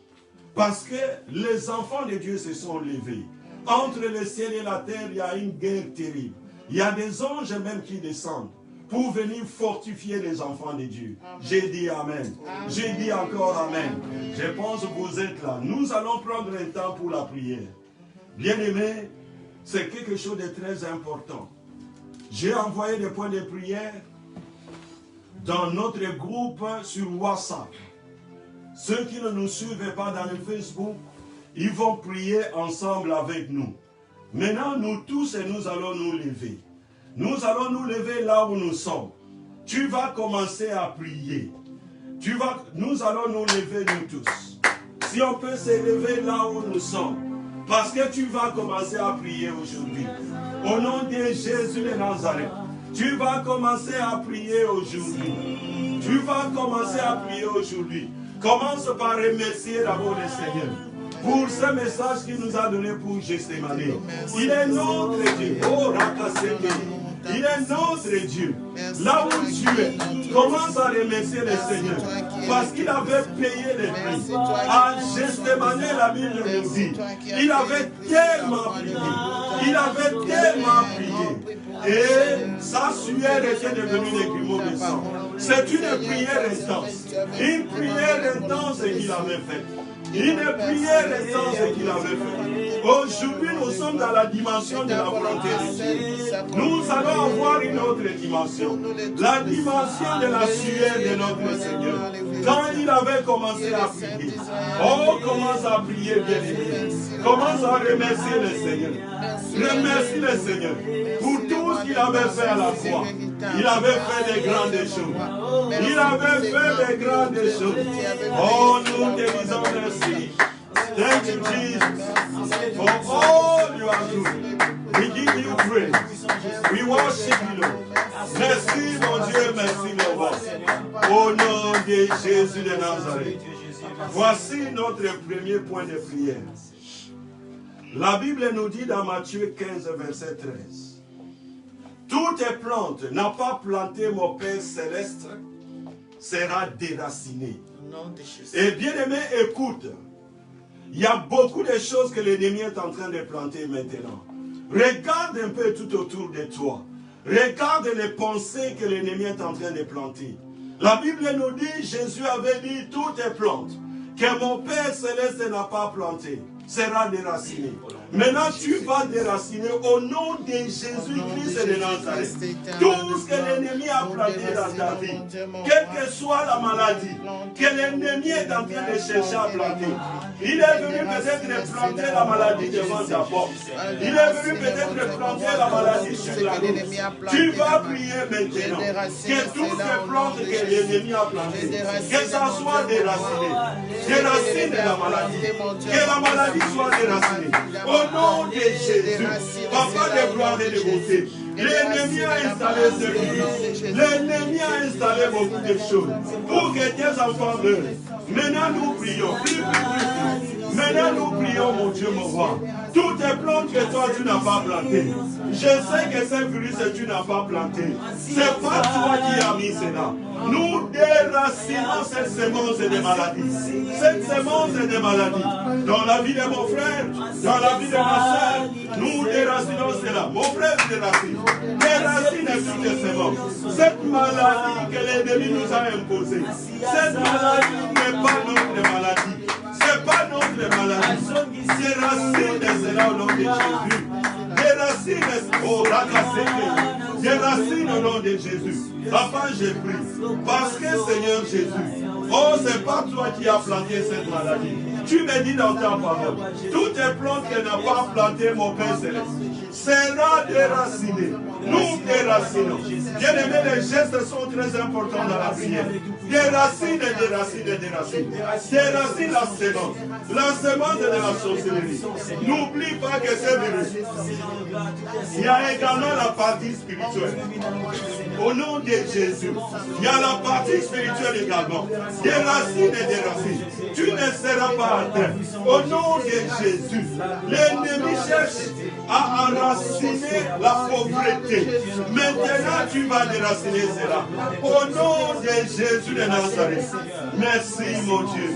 Parce que les enfants de Dieu se sont levés. Entre le ciel et la terre, il y a une guerre terrible. Il y a des anges même qui descendent pour venir fortifier les enfants de Dieu. J'ai dit Amen. J'ai dit encore Amen. Je pense que vous êtes là. Nous allons prendre un temps pour la prière. Bien-aimés, c'est quelque chose de très important. J'ai envoyé des points de prière dans notre groupe sur WhatsApp. Ceux qui ne nous suivent pas dans le Facebook, ils vont prier ensemble avec nous. Maintenant, nous tous, nous allons nous lever. Nous allons nous lever là où nous sommes. Tu vas commencer à prier. Nous allons nous lever nous tous. Si on peut se lever là où nous sommes. Parce que tu vas commencer à prier aujourd'hui. Au nom de Jésus de Nazareth. Tu vas commencer à prier aujourd'hui. Tu vas commencer à prier aujourd'hui. Commence par remercier d'abord le Seigneur pour ce message qu'il nous a donné pour Gethsémani. Il est notre Dieu. Oh, Rakaseke. Il est notre Dieu. Là où tu es, commence à remercier le Seigneur. Parce qu'il avait payé les prix. À Gethsémani, la Bible nous dit, il avait tellement prié. Il avait tellement prié. Et sa sueur était devenue des grumeaux de sang. C'est une prière intense. Une prière intense qu'il avait faite. Une prière intense qu'il avait faite. Aujourd'hui, nous sommes dans la dimension de la volonté de Dieu. Nous allons avoir une autre dimension. La dimension de la sueur de notre Seigneur. Quand il avait commencé à prier, commence à prier, bien-aimé. Commence à remercier le Seigneur. Remercie le Seigneur pour tout ce qu'il avait fait à la croix. Il avait fait des grandes choses. Il avait fait des grandes choses. Oh, nous te disons merci. Thank you, Jesus, for all you are doing. We give you praise. We worship you, Lord. Merci, mon Dieu, merci, mon roi. Au nom de Jésus de Nazareth. Voici notre premier point de prière. La Bible nous dit dans Matthieu 15, verset 13. Toute plante n'a pas planté mon Père céleste sera déracinée. Et bien aimé, écoute. Il y a beaucoup de choses que l'ennemi est en train de planter maintenant. Regarde un peu tout autour de toi. Regarde les pensées que l'ennemi est en train de planter. La Bible nous dit, Jésus avait dit, toutes les plantes que mon Père céleste n'a pas plantées sera déraciné. Maintenant, tu vas déraciner au nom de Jésus-Christ de Nazareth. Tout ce que l'ennemi a planté dans ta vie, quelle que soit la maladie, que l'ennemi est en train de chercher à planter. Il est venu peut-être planter la maladie devant ta porte. Il est venu peut-être planter la maladie sur la route. Tu vas prier maintenant que toutes ces plantes que l'ennemi a plantées, que ça soit déraciné. Déracine la maladie. Que la maladie soit déracinée. Au nom de Jésus, Papa de gloire et de beauté, l'ennemi a installé ce virus. L'ennemi a installé beaucoup de choses pour que tes enfants meurent. Maintenant nous prions. Maintenant nous prions, mon Dieu, mon roi. Toutes les plantes que toi tu n'as pas plantées. Je sais que ce virus tu n'as pas planté. C'est pas toi qui as mis cela. Nous déracinons cette semence de maladie. Cette semence de maladie. Dans la vie de mon frère, dans la vie de ma soeur, nous déracinons cela. Mon frère déracine. Déracine toutes les semences. Cette maladie que l'ennemi nous a imposée. Cette maladie n'est pas notre maladie. Ce n'est pas notre maladie. Déracine de cela au nom de Jésus. Déracine, oh, déracine au nom de Jésus. Papa, je prie. Parce que Seigneur Jésus, oh, c'est pas toi qui as planté cette maladie. Tu me dis dans ta parole, toutes les plantes qu'elle n'a pas plantées, mon Père Céleste, sera déraciné. Nous déracinons. Bien aimé, les gestes sont très importants dans la prière. Déracine, déracine, déracine. Déracine la semence. La semence de la sorcellerie. N'oublie pas que c'est virus. Il y a également la partie spirituelle. Au nom de Jésus, il y a la partie spirituelle également. Déracine et déracine. Tu ne seras pas atteint. Au nom de Jésus, l'ennemi cherche à enraciner la pauvreté. Maintenant, tu vas déraciner cela. Au nom de Jésus de Nazareth. Merci, mon Dieu.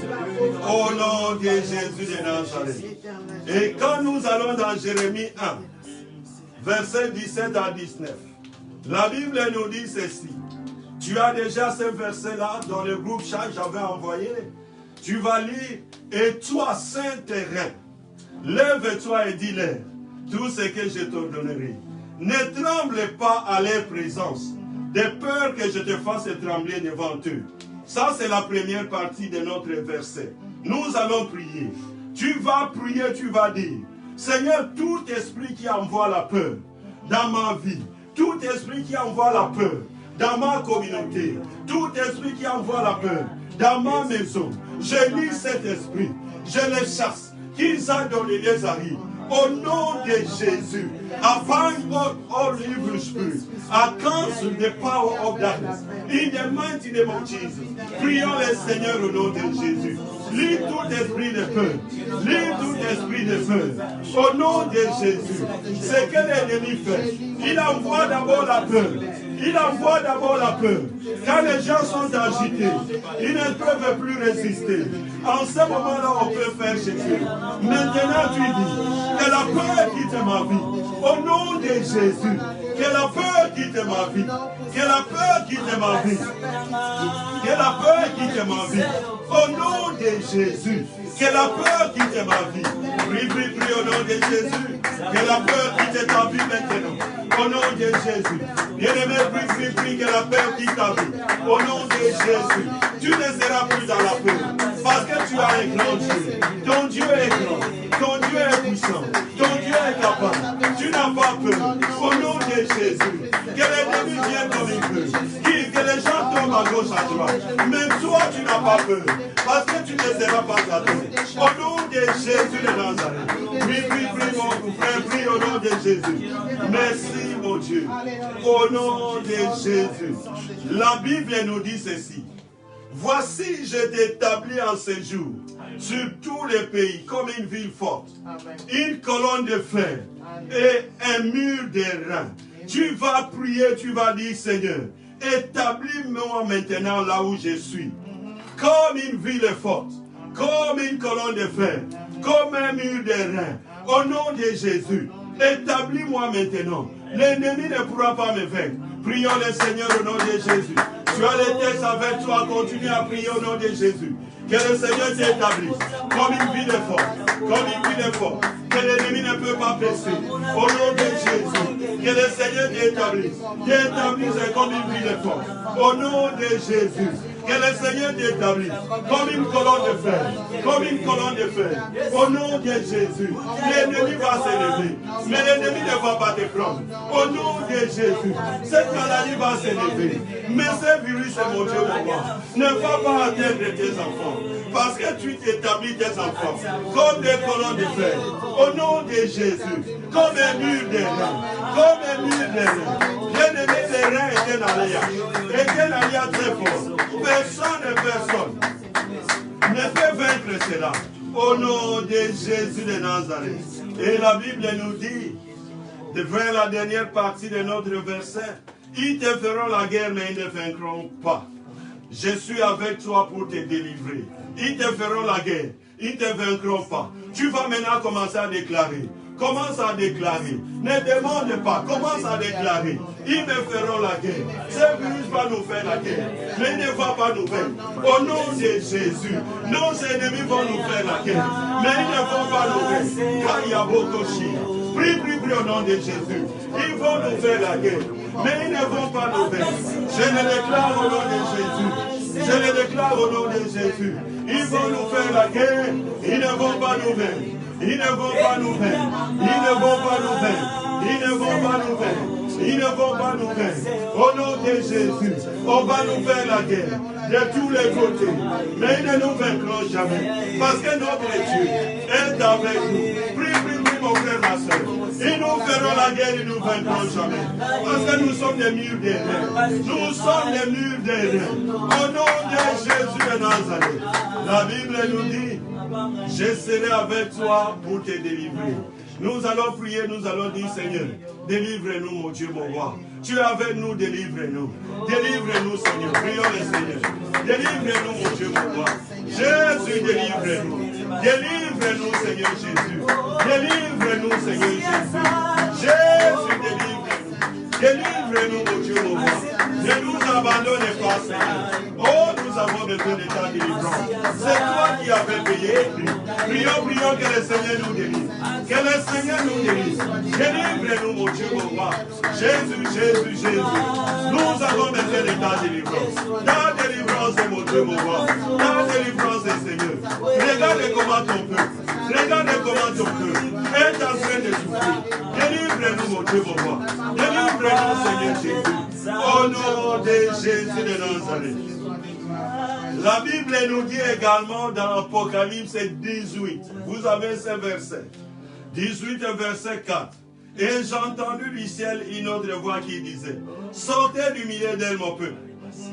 Au nom de Jésus de Nazareth. Et quand nous allons dans Jérémie 1, versets 17 à 19, la Bible nous dit ceci. Tu as déjà ce verset-là dans le groupe chat, j'avais envoyé. Tu vas lire. Et toi, saint terrain, lève-toi et dis-leur tout ce que je t'ordonnerai. Ne tremble pas à leur présence, de peur que je te fasse trembler devant eux. Ça, c'est la première partie de notre verset. Nous allons prier. Tu vas prier, tu vas dire, Seigneur, tout esprit qui envoie la peur dans ma vie, tout esprit qui envoie la peur dans ma communauté, tout esprit qui envoie la peur dans ma maison, je lis cet esprit, je les chasse, qu'ils aillent dans les arrivent. Au nom de Jésus, avant all evil spirits, against the power of darkness. In the mighty name of Jesus. Prions le Seigneur au nom de Jésus. Livre tout esprit de peur. Livre tout esprit de peur. Au nom de Jésus. Ce que l'ennemi fait, il envoie d'abord la peur. Il envoie d'abord la peur. Quand les gens sont agités, ils ne peuvent plus résister. En ce moment-là, on peut faire Jésus. Maintenant, tu dis que la peur quitte ma vie. Au nom de Jésus. Que la peur quitte ma vie. Que la peur quitte ma vie. Que la peur quitte ma vie. Au nom de Jésus. Que la peur quitte ma vie. Prie, prie, prie au nom de Jésus. Que la peur quitte ta vie maintenant. Au nom de Jésus. Bien-aimé, prie, prie, prie. Que la peur quitte ta vie. Au nom de Jésus. Tu ne seras plus dans la peur. Parce que tu as un grand Dieu. Ton Dieu est grand. Ton Dieu est puissant. Ton Dieu est capable. Tu n'as pas peur. Au nom de Jésus. Que l'ennemi vienne comme il peut. Que les gens tombent à gauche, à droite. Même toi, tu n'as pas peur. Parce que tu ne seras pas atteint. Au nom de Jésus de Nazareth. Prie, prie, prie, mon frère. Prie au nom de Jésus. Merci, mon Dieu. Au nom de Jésus. La Bible nous dit ceci. Voici, je t'établis en séjour sur tous les pays comme une ville forte, une colonne de fer et un mur d'airain. Tu vas prier, tu vas dire, Seigneur, établis-moi maintenant là où je suis, comme une ville forte, comme une colonne de fer, comme un mur d'airain. Au nom de Jésus, établis-moi maintenant. L'ennemi ne pourra pas me vaincre. Prions le Seigneur au nom de Jésus. Tu as les textes avec toi, continue à prier au nom de Jésus. Que le Seigneur t'établisse comme une ville forte, comme une ville forte. Que l'ennemi ne peut pas passer. Au nom de Jésus, que le Seigneur t'établisse comme une ville forte. Au nom de Jésus, que le Seigneur t'établisse comme une colonne de fer. Comme une colonne de fer. Au nom de Jésus, l'ennemi va s'élever. Mais l'ennemi ne va pas te prendre. Au nom de Jésus, cette maladie va s'élever. Mais ce virus, c'est mon Dieu, mon roi, ne va pas atteindre tes enfants. Parce que tu t'établis tes enfants comme des colonnes de fer. Au nom de Jésus, comme un mur d'airain. Comme un mur d'airain. Bien-aimé, les reins étaient un alliage. Étaient un alliage très fort. Personne ne peut vaincre cela. Au nom de Jésus de Nazareth. Et la Bible nous dit, vers la dernière partie de notre verset, ils te feront la guerre, mais ils ne vaincront pas. Je suis avec toi pour te délivrer. Ils te feront la guerre, ils ne te vaincront pas. Tu vas maintenant commencer à déclarer. Commence à déclarer. Ne demande pas. Commence à déclarer. Ils me feront la guerre. Ce virus va nous faire la guerre. Mais il ne va pas nous vaincre. Au nom de Jésus, nos ennemis vont nous faire la guerre. Mais ils ne vont pas nous vaincre. Car il y a beaucoup de chiens. Prie, prie, prie au nom de Jésus. Ils vont nous faire la guerre. Mais ils ne vont pas nous vaincre. Je le déclare au nom de Jésus. Je le déclare au nom de Jésus. Ils vont nous faire la guerre. Ils ne vont pas nous vaincre. Ils ne vont pas nous vaincre. Ils ne vont pas nous vaincre. Ils ne vont pas nous vaincre. Ils ne vont pas nous vaincre. Au nom de Jésus, on va nous faire la guerre de tous les côtés. Mais ils ne nous vaincront jamais. Parce que notre Dieu est avec nous. Prie, prie, prie, mon frère, ma soeur. Ils nous feront la guerre, ils ne nous vaincront jamais. Parce que nous sommes des murs d'airain. Nous sommes des murs d'airain. Au nom de Jésus de Nazareth. La Bible nous dit, je serai avec toi pour te délivrer. Nous allons prier, nous allons dire, Seigneur, délivre-nous, mon Dieu, mon roi. Tu es avec nous, délivre-nous. Délivre-nous, Seigneur. Prions le Seigneur. Délivre-nous, mon Dieu, mon roi. Jésus, délivre-nous. Délivre-nous, Seigneur Jésus. Délivre-nous, Seigneur Jésus. Jésus, délivre-nous. Délivre-nous, mon Dieu, mon roi. Ne nous abandonnez pas, Seigneur. Oh, nous avons besoin de ta délivrance. C'est toi qui avais payé. Prions, prions que le Seigneur nous délivre. Que le Seigneur nous délivre. Délivre-nous, mon Dieu, mon roi. Jésus, Jésus, Jésus. Nous avons besoin de ta délivrance. Ta délivrance est mon Dieu, mon roi. Ta délivrance est Seigneur. Regarde comment ton peuple. Regarde comment ton peuple est en train de souffrir. Délivre-nous, mon Dieu, mon roi. Délivre-nous, Seigneur Jésus. Au nom de Jésus de Nazareth. La Bible nous dit également dans Apocalypse 18, vous avez ce verset, 18 verset 4, Et j'ai entendu du ciel une autre voix qui disait, sortez du milieu d'elle, mon peuple,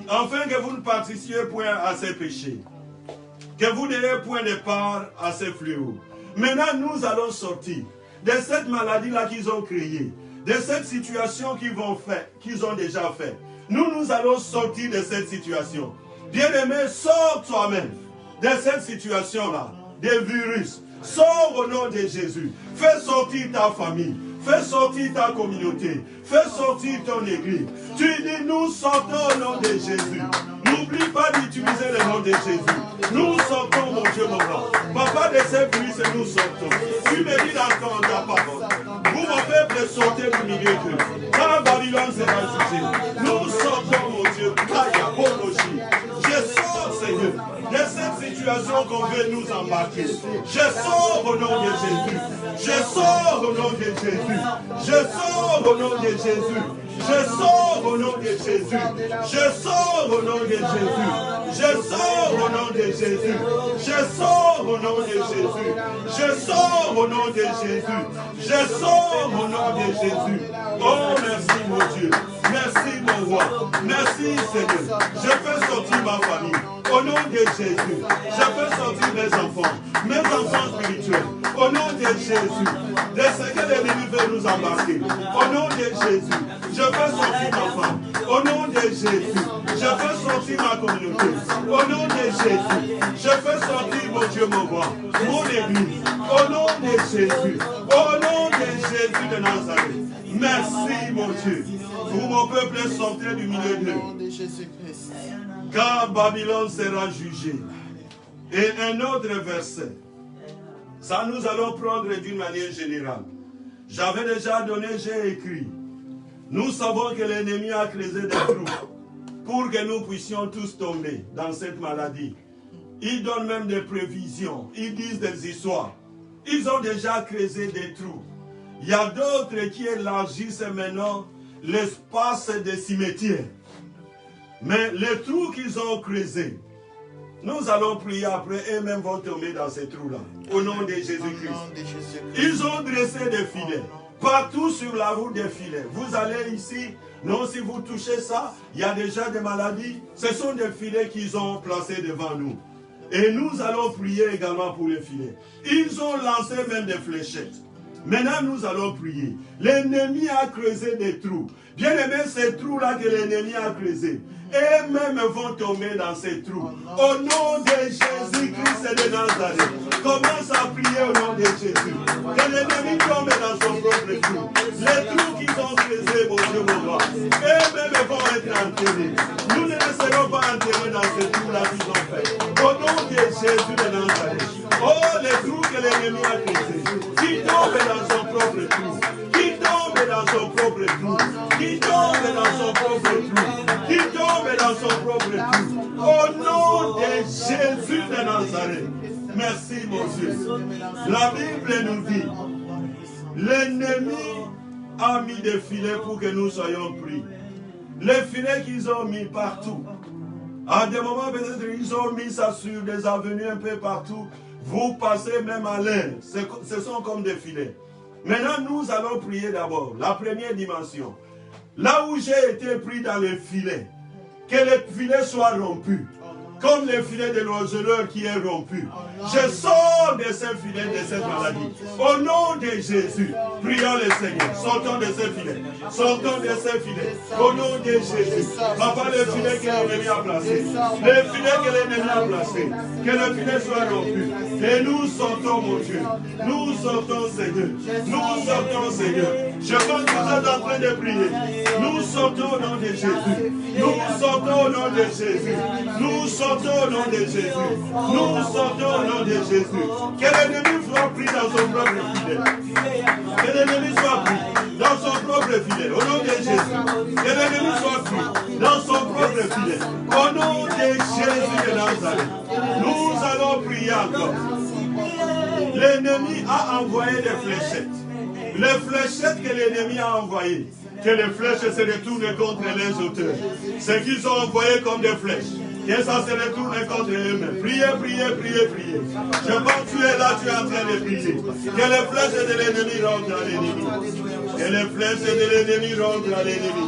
afin que vous ne participiez point à ses péchés, que vous n'ayez point de part à ces fléaux. Maintenant, nous allons sortir de cette maladie-là qu'ils ont créée, de cette situation qu'ils ont déjà fait. Nous allons sortir de cette situation. Bien-aimé, sors toi-même de cette situation-là, des virus. Sors au nom de Jésus. Fais sortir ta famille. Fais sortir ta communauté. Fais sortir ton église. Tu dis, nous sortons au nom de Jésus. N'oublie pas d'utiliser le nom de Jésus. Nous sortons, mon Dieu, mon roi. Papa de ces virus, nous sortons. Tu me dis dans ta parole. Vous, mon peuple, sortez du milieu d'eux. Quand Babylone sera jugée, nous sortons, mon Dieu. Je sors, Seigneur, de cette situation qu'on veut nous embarquer. Je sors au nom de Jésus. Je sors au nom de Jésus. Je sors au nom de Jésus. Je sors au nom de Jésus. Je sors au nom de Jésus. Je sors au nom de Jésus. Je sors au nom de Jésus. Je sors au nom de Jésus. Je sors au nom de Jésus. Oh, merci mon Dieu. Merci mon roi. Merci Seigneur. Je fais sortir ma famille. Au nom de Jésus. Je fais sortir mes enfants spirituels. Au nom de Jésus. De ce que l'ennemi veut nous embarquer. Au nom de Jésus. Je fais sortir ma femme. Au nom de Jésus. Je fais sortir ma communauté. Au nom de Jésus. Je fais sortir mon Dieu, mon roi. Mon église. Au nom de Jésus. Au nom de Jésus de Nazareth. Merci mon Dieu. Vous, mon peuple, sortez du milieu d'eux. Car Babylone sera jugée. Et un autre verset. Ça, nous allons prendre d'une manière générale. J'avais déjà donné, j'ai écrit. Nous savons que l'ennemi a creusé des trous pour que nous puissions tous tomber dans cette maladie. Ils donnent même des prévisions. Ils disent des histoires. Ils ont déjà creusé des trous. Il y a d'autres qui élargissent maintenant l'espace des cimetières. Mais les trous qu'ils ont creusés, nous allons prier après, eux-mêmes vont tomber dans ces trous-là. Au nom de Jésus-Christ. Ils ont dressé des filets. Partout sur la route des filets. Vous allez ici, non, si vous touchez ça, il y a déjà des maladies. Ce sont des filets qu'ils ont placés devant nous. Et nous allons prier également pour les filets. Ils ont lancé même des fléchettes. Maintenant, nous allons prier. L'ennemi a creusé des trous. Bien aimé, ces trous-là que l'ennemi a creusés, eux-mêmes vont tomber dans ces trous. Au nom de Jésus-Christ de Nazareth, commence à prier au nom de Jésus. Que l'ennemi tombe dans son propre trou. Les trous qu'ils ont creusés, mon Dieu, mon roi, eux-mêmes vont être enterrés. Nous ne serons pas enterrés dans ces trous-là qu'ils ont fait. Au nom de Jésus de Nazareth. Oh, les trous que l'ennemi a creusés, qui tombent dans son propre trou. Qui tombe dans son propre trou. Qui tombe dans son propre trou. Qui tombe dans son propre trou. Au nom de Jésus de Nazareth. Merci mon Dieu. La Bible nous dit, l'ennemi a mis des filets pour que nous soyons pris. Les filets qu'ils ont mis partout. À des moments peut-être ils ont mis ça sur des avenues un peu partout. Vous passez même à l'air. Ce sont comme des filets. Maintenant, nous allons prier d'abord. La première dimension. Là où j'ai été pris dans les filets, que les filets soient rompus. Comme le filet de l'oiseleur qui est rompu. Je sors de ces filets, de cette maladie. Au nom de Jésus, prions le Seigneur. Sortons de ces filets. Sortons de ces filets. Au nom de Jésus. Papa, le filet que l'ennemi a placé. Le filet que l'ennemi a placé. Que le filet soit rompu. Et nous sortons, mon Dieu. Nous sortons, Seigneur. Nous sortons, Seigneur. Je pense que vous êtes en train de prier. Nous sortons au nom de Jésus. Nous sortons au nom de Jésus. Nous sortons au nom de Jésus. Nous sortons au nom de Jésus. Que l'ennemi soit pris dans son propre filet. Que l'ennemi soit pris dans son propre filet. Au nom de Jésus. Que l'ennemi soit pris dans son propre filet. Au nom de Jésus de Nazareth. Nous allons prier encore. L'ennemi a envoyé des fléchettes. Les fléchettes que l'ennemi a envoyées. Que les flèches se retournent contre les auteurs. Ce qu'ils ont envoyé comme des flèches. Que ça se retourne contre eux-mêmes. Priez, priez, priez, priez. Je pense que tu es là, tu es en train de prier. Que les flèches de l'ennemi rentrent dans l'ennemi. Que les flèches de l'ennemi rentrent à l'ennemi.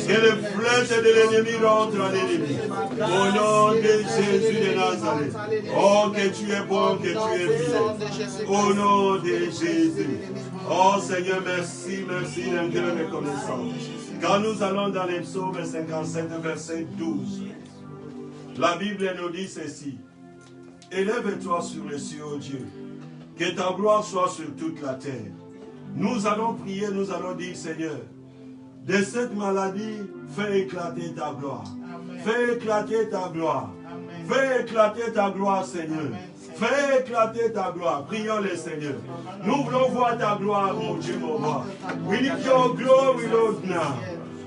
Que les flèches de l'ennemi rentrent à l'ennemi. Au nom de Jésus de Nazareth. Oh, que tu es bon, que tu es fidèle. Au nom de Jésus. Oh Seigneur, merci, merci d'un cœur reconnaissant. Quand nous allons dans les psaumes 57, verset 12, la Bible nous dit ceci. Élève-toi sur les cieux, ô Dieu, que ta gloire soit sur toute la terre. Nous allons prier, nous allons dire, Seigneur, de cette maladie, fais éclater ta gloire. Amen. Fais éclater ta gloire. Amen. Fais éclater ta gloire, Seigneur. Amen. Fais éclater ta gloire. Prions le Seigneur. Nous voulons voir ta gloire, mon Dieu, mon roi. We need your glory, Lord, now.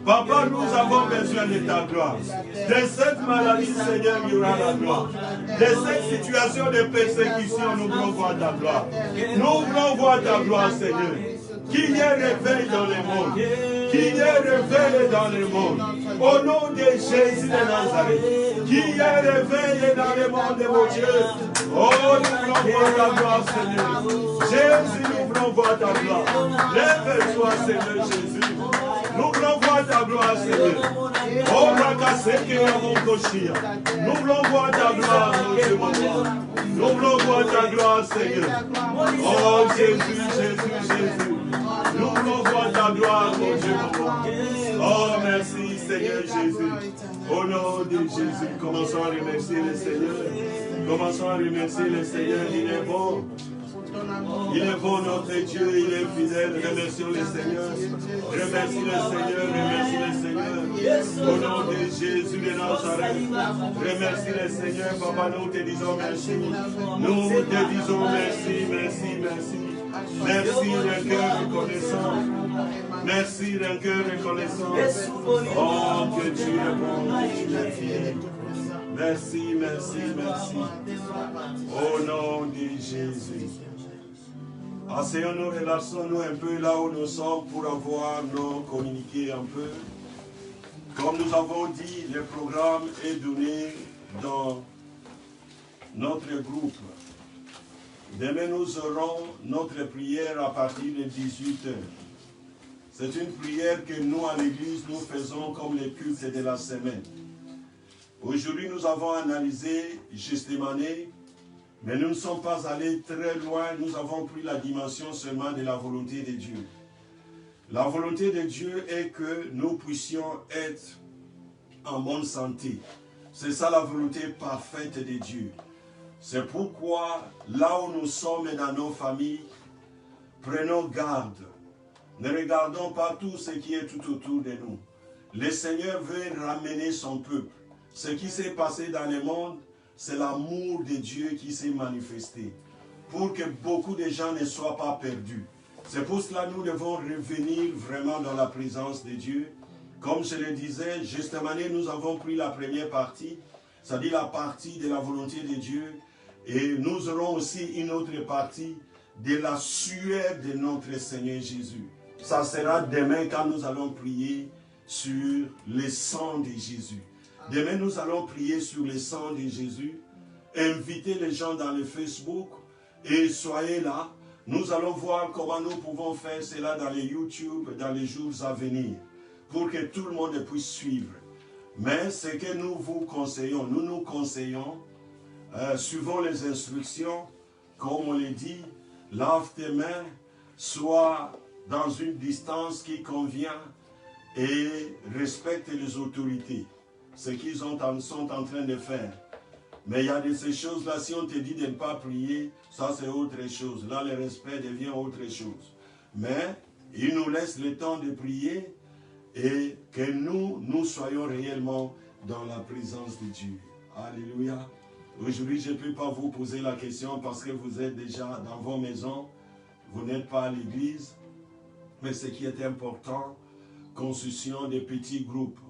Papa, nous avons besoin de ta gloire. De cette maladie, Seigneur, il y aura la gloire. De cette situation de persécution, nous voulons voir ta gloire. Nous voulons voir ta gloire, Seigneur. Qu'il y ait réveil dans le monde. Qu'il y ait réveil dans le monde. Au nom de Jésus de Nazareth. Qu'il y ait réveil dans le monde, mon Dieu. Oh, nous voulons voir ta gloire, Seigneur. Jésus, nous voulons voir ta gloire. Lève-toi, Seigneur Jésus. Nous voulons voir ta gloire, Seigneur. Oh, nous voulons voir ta gloire, mon Dieu, mon roi. Nous voulons voir ta gloire, Seigneur. Oh, Jésus, Jésus, Jésus. Nous voulons voir ta gloire, mon Dieu, mon roi. Oh, merci, Seigneur Jésus. Au nom de Jésus, commençons à remercier le Seigneur. Commençons à remercier le Seigneur. Il est bon. Il est bon, notre Dieu, il est fidèle. Remercions le Seigneur. Remercie le Seigneur, remercie le Seigneur. Au nom de Jésus de Nazareth. Remercie le Seigneur, Papa, nous te disons merci. Nous te disons merci, merci, merci. Merci d'un cœur reconnaissant. Merci d'un cœur reconnaissant. Oh, que tu es bon, que tu es fidèle. Merci, merci, merci. Au nom de Jésus. Asseyons-nous, relaxons-nous un peu là où nous sommes pour avoir nos communiqués un peu. Comme nous avons dit, le programme est donné dans notre groupe. Demain, nous aurons notre prière à partir de 18h. C'est une prière que nous, à l'église, nous faisons comme les cultes de la semaine. Aujourd'hui, nous avons analysé Gethsémane, mais nous ne sommes pas allés très loin. Nous avons pris la dimension seulement de la volonté de Dieu. La volonté de Dieu est que nous puissions être en bonne santé. C'est ça la volonté parfaite de Dieu. C'est pourquoi, là où nous sommes dans nos familles, prenons garde. Ne regardons pas tout ce qui est tout autour de nous. Le Seigneur veut ramener son peuple. Ce qui s'est passé dans le monde, c'est l'amour de Dieu qui s'est manifesté. Pour que beaucoup de gens ne soient pas perdus. C'est pour cela que nous devons revenir vraiment dans la présence de Dieu. Comme je le disais, Gethsémane, nous avons pris la première partie, c'est-à-dire la partie de la volonté de Dieu. Et nous aurons aussi une autre partie de la sueur de notre Seigneur Jésus. Ça sera demain quand nous allons prier sur le sang de Jésus. Demain, nous allons prier sur le sang de Jésus. Invitez les gens dans le Facebook et soyez là. Nous allons voir comment nous pouvons faire cela dans les YouTube dans les jours à venir pour que tout le monde puisse suivre. Mais ce que nous vous conseillons, nous conseillons, suivons les instructions, comme on le dit, lave tes mains, sois dans une distance qui convient et respecte les autorités. Ce qu'ils sont en train de faire. Mais il y a de ces choses-là, si on te dit de ne pas prier, ça c'est autre chose. Là, le respect devient autre chose. Mais il nous laisse le temps de prier et que nous soyons réellement dans la présence de Dieu. Alléluia. Aujourd'hui, je ne peux pas vous poser la question parce que vous êtes déjà dans vos maisons. Vous n'êtes pas à l'église. Mais ce qui est important, constitution de petits groupes.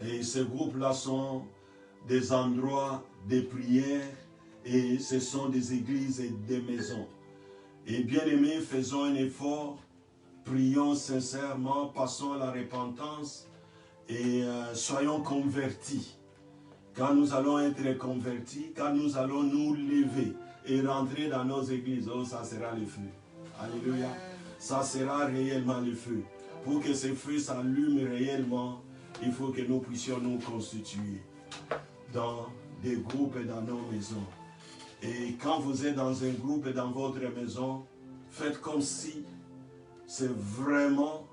Et ces groupes-là sont des endroits de prière et ce sont des églises et des maisons. Et bien aimés, faisons un effort, prions sincèrement, passons à la repentance et soyons convertis. Quand nous allons être convertis, quand nous allons nous lever et rentrer dans nos églises, oh, ça sera le feu. Alléluia. ça sera réellement le feu. Pour que ce feu s'allume réellement, il faut que nous puissions nous constituer dans des groupes et dans nos maisons. Et quand vous êtes dans un groupe et dans votre maison, faites comme si c'est vraiment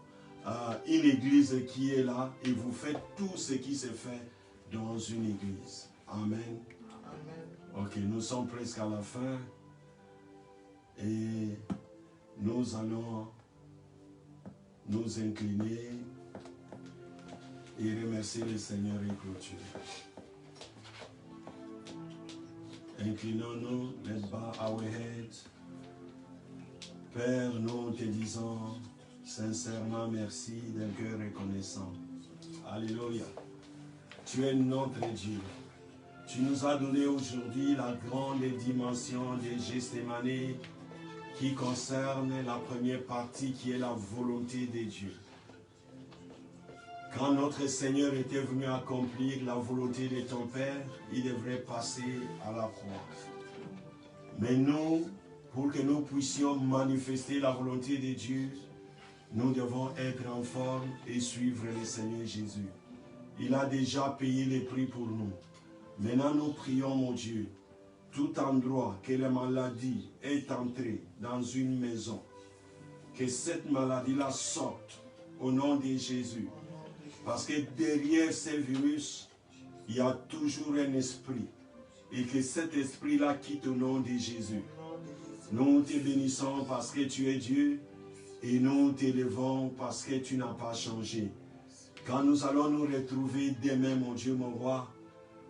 une église qui est là et vous faites tout ce qui se fait dans une église. Amen. Amen. Ok, nous sommes presque à la fin et nous allons nous incliner et remercier le Seigneur et clôturer. Inclinons-nous, let's bow our heads. Père, nous te disons sincèrement merci d'un cœur reconnaissant. Alléluia. Tu es notre Dieu. Tu nous as donné aujourd'hui la grande dimension des Gethsémane qui concerne la première partie qui est la volonté de Dieu. Quand notre Seigneur était venu accomplir la volonté de ton Père, il devrait passer à la croix. Mais nous, pour que nous puissions manifester la volonté de Dieu, nous devons être en forme et suivre le Seigneur Jésus. Il a déjà payé le prix pour nous. Maintenant, nous prions, mon Dieu, tout endroit que la maladie est entrée dans une maison, que cette maladie-là sorte au nom de Jésus. Parce que derrière ces virus, il y a toujours un esprit. Et que cet esprit-là quitte au nom de Jésus. Nous te bénissons parce que tu es Dieu. Et nous t'élevons parce que tu n'as pas changé. Quand nous allons nous retrouver demain, mon Dieu, mon roi,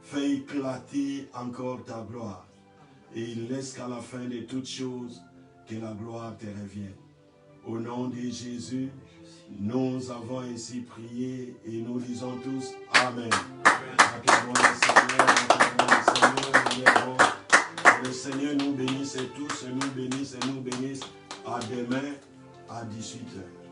fais éclater encore ta gloire. Et laisse qu'à la fin de toutes choses, que la gloire te revienne. Au nom de Jésus, nous avons ainsi prié et nous disons tous Amen. Acclamons le Seigneur, le Seigneur nous bénisse tous, nous bénisse et nous bénisse. À demain à 18h.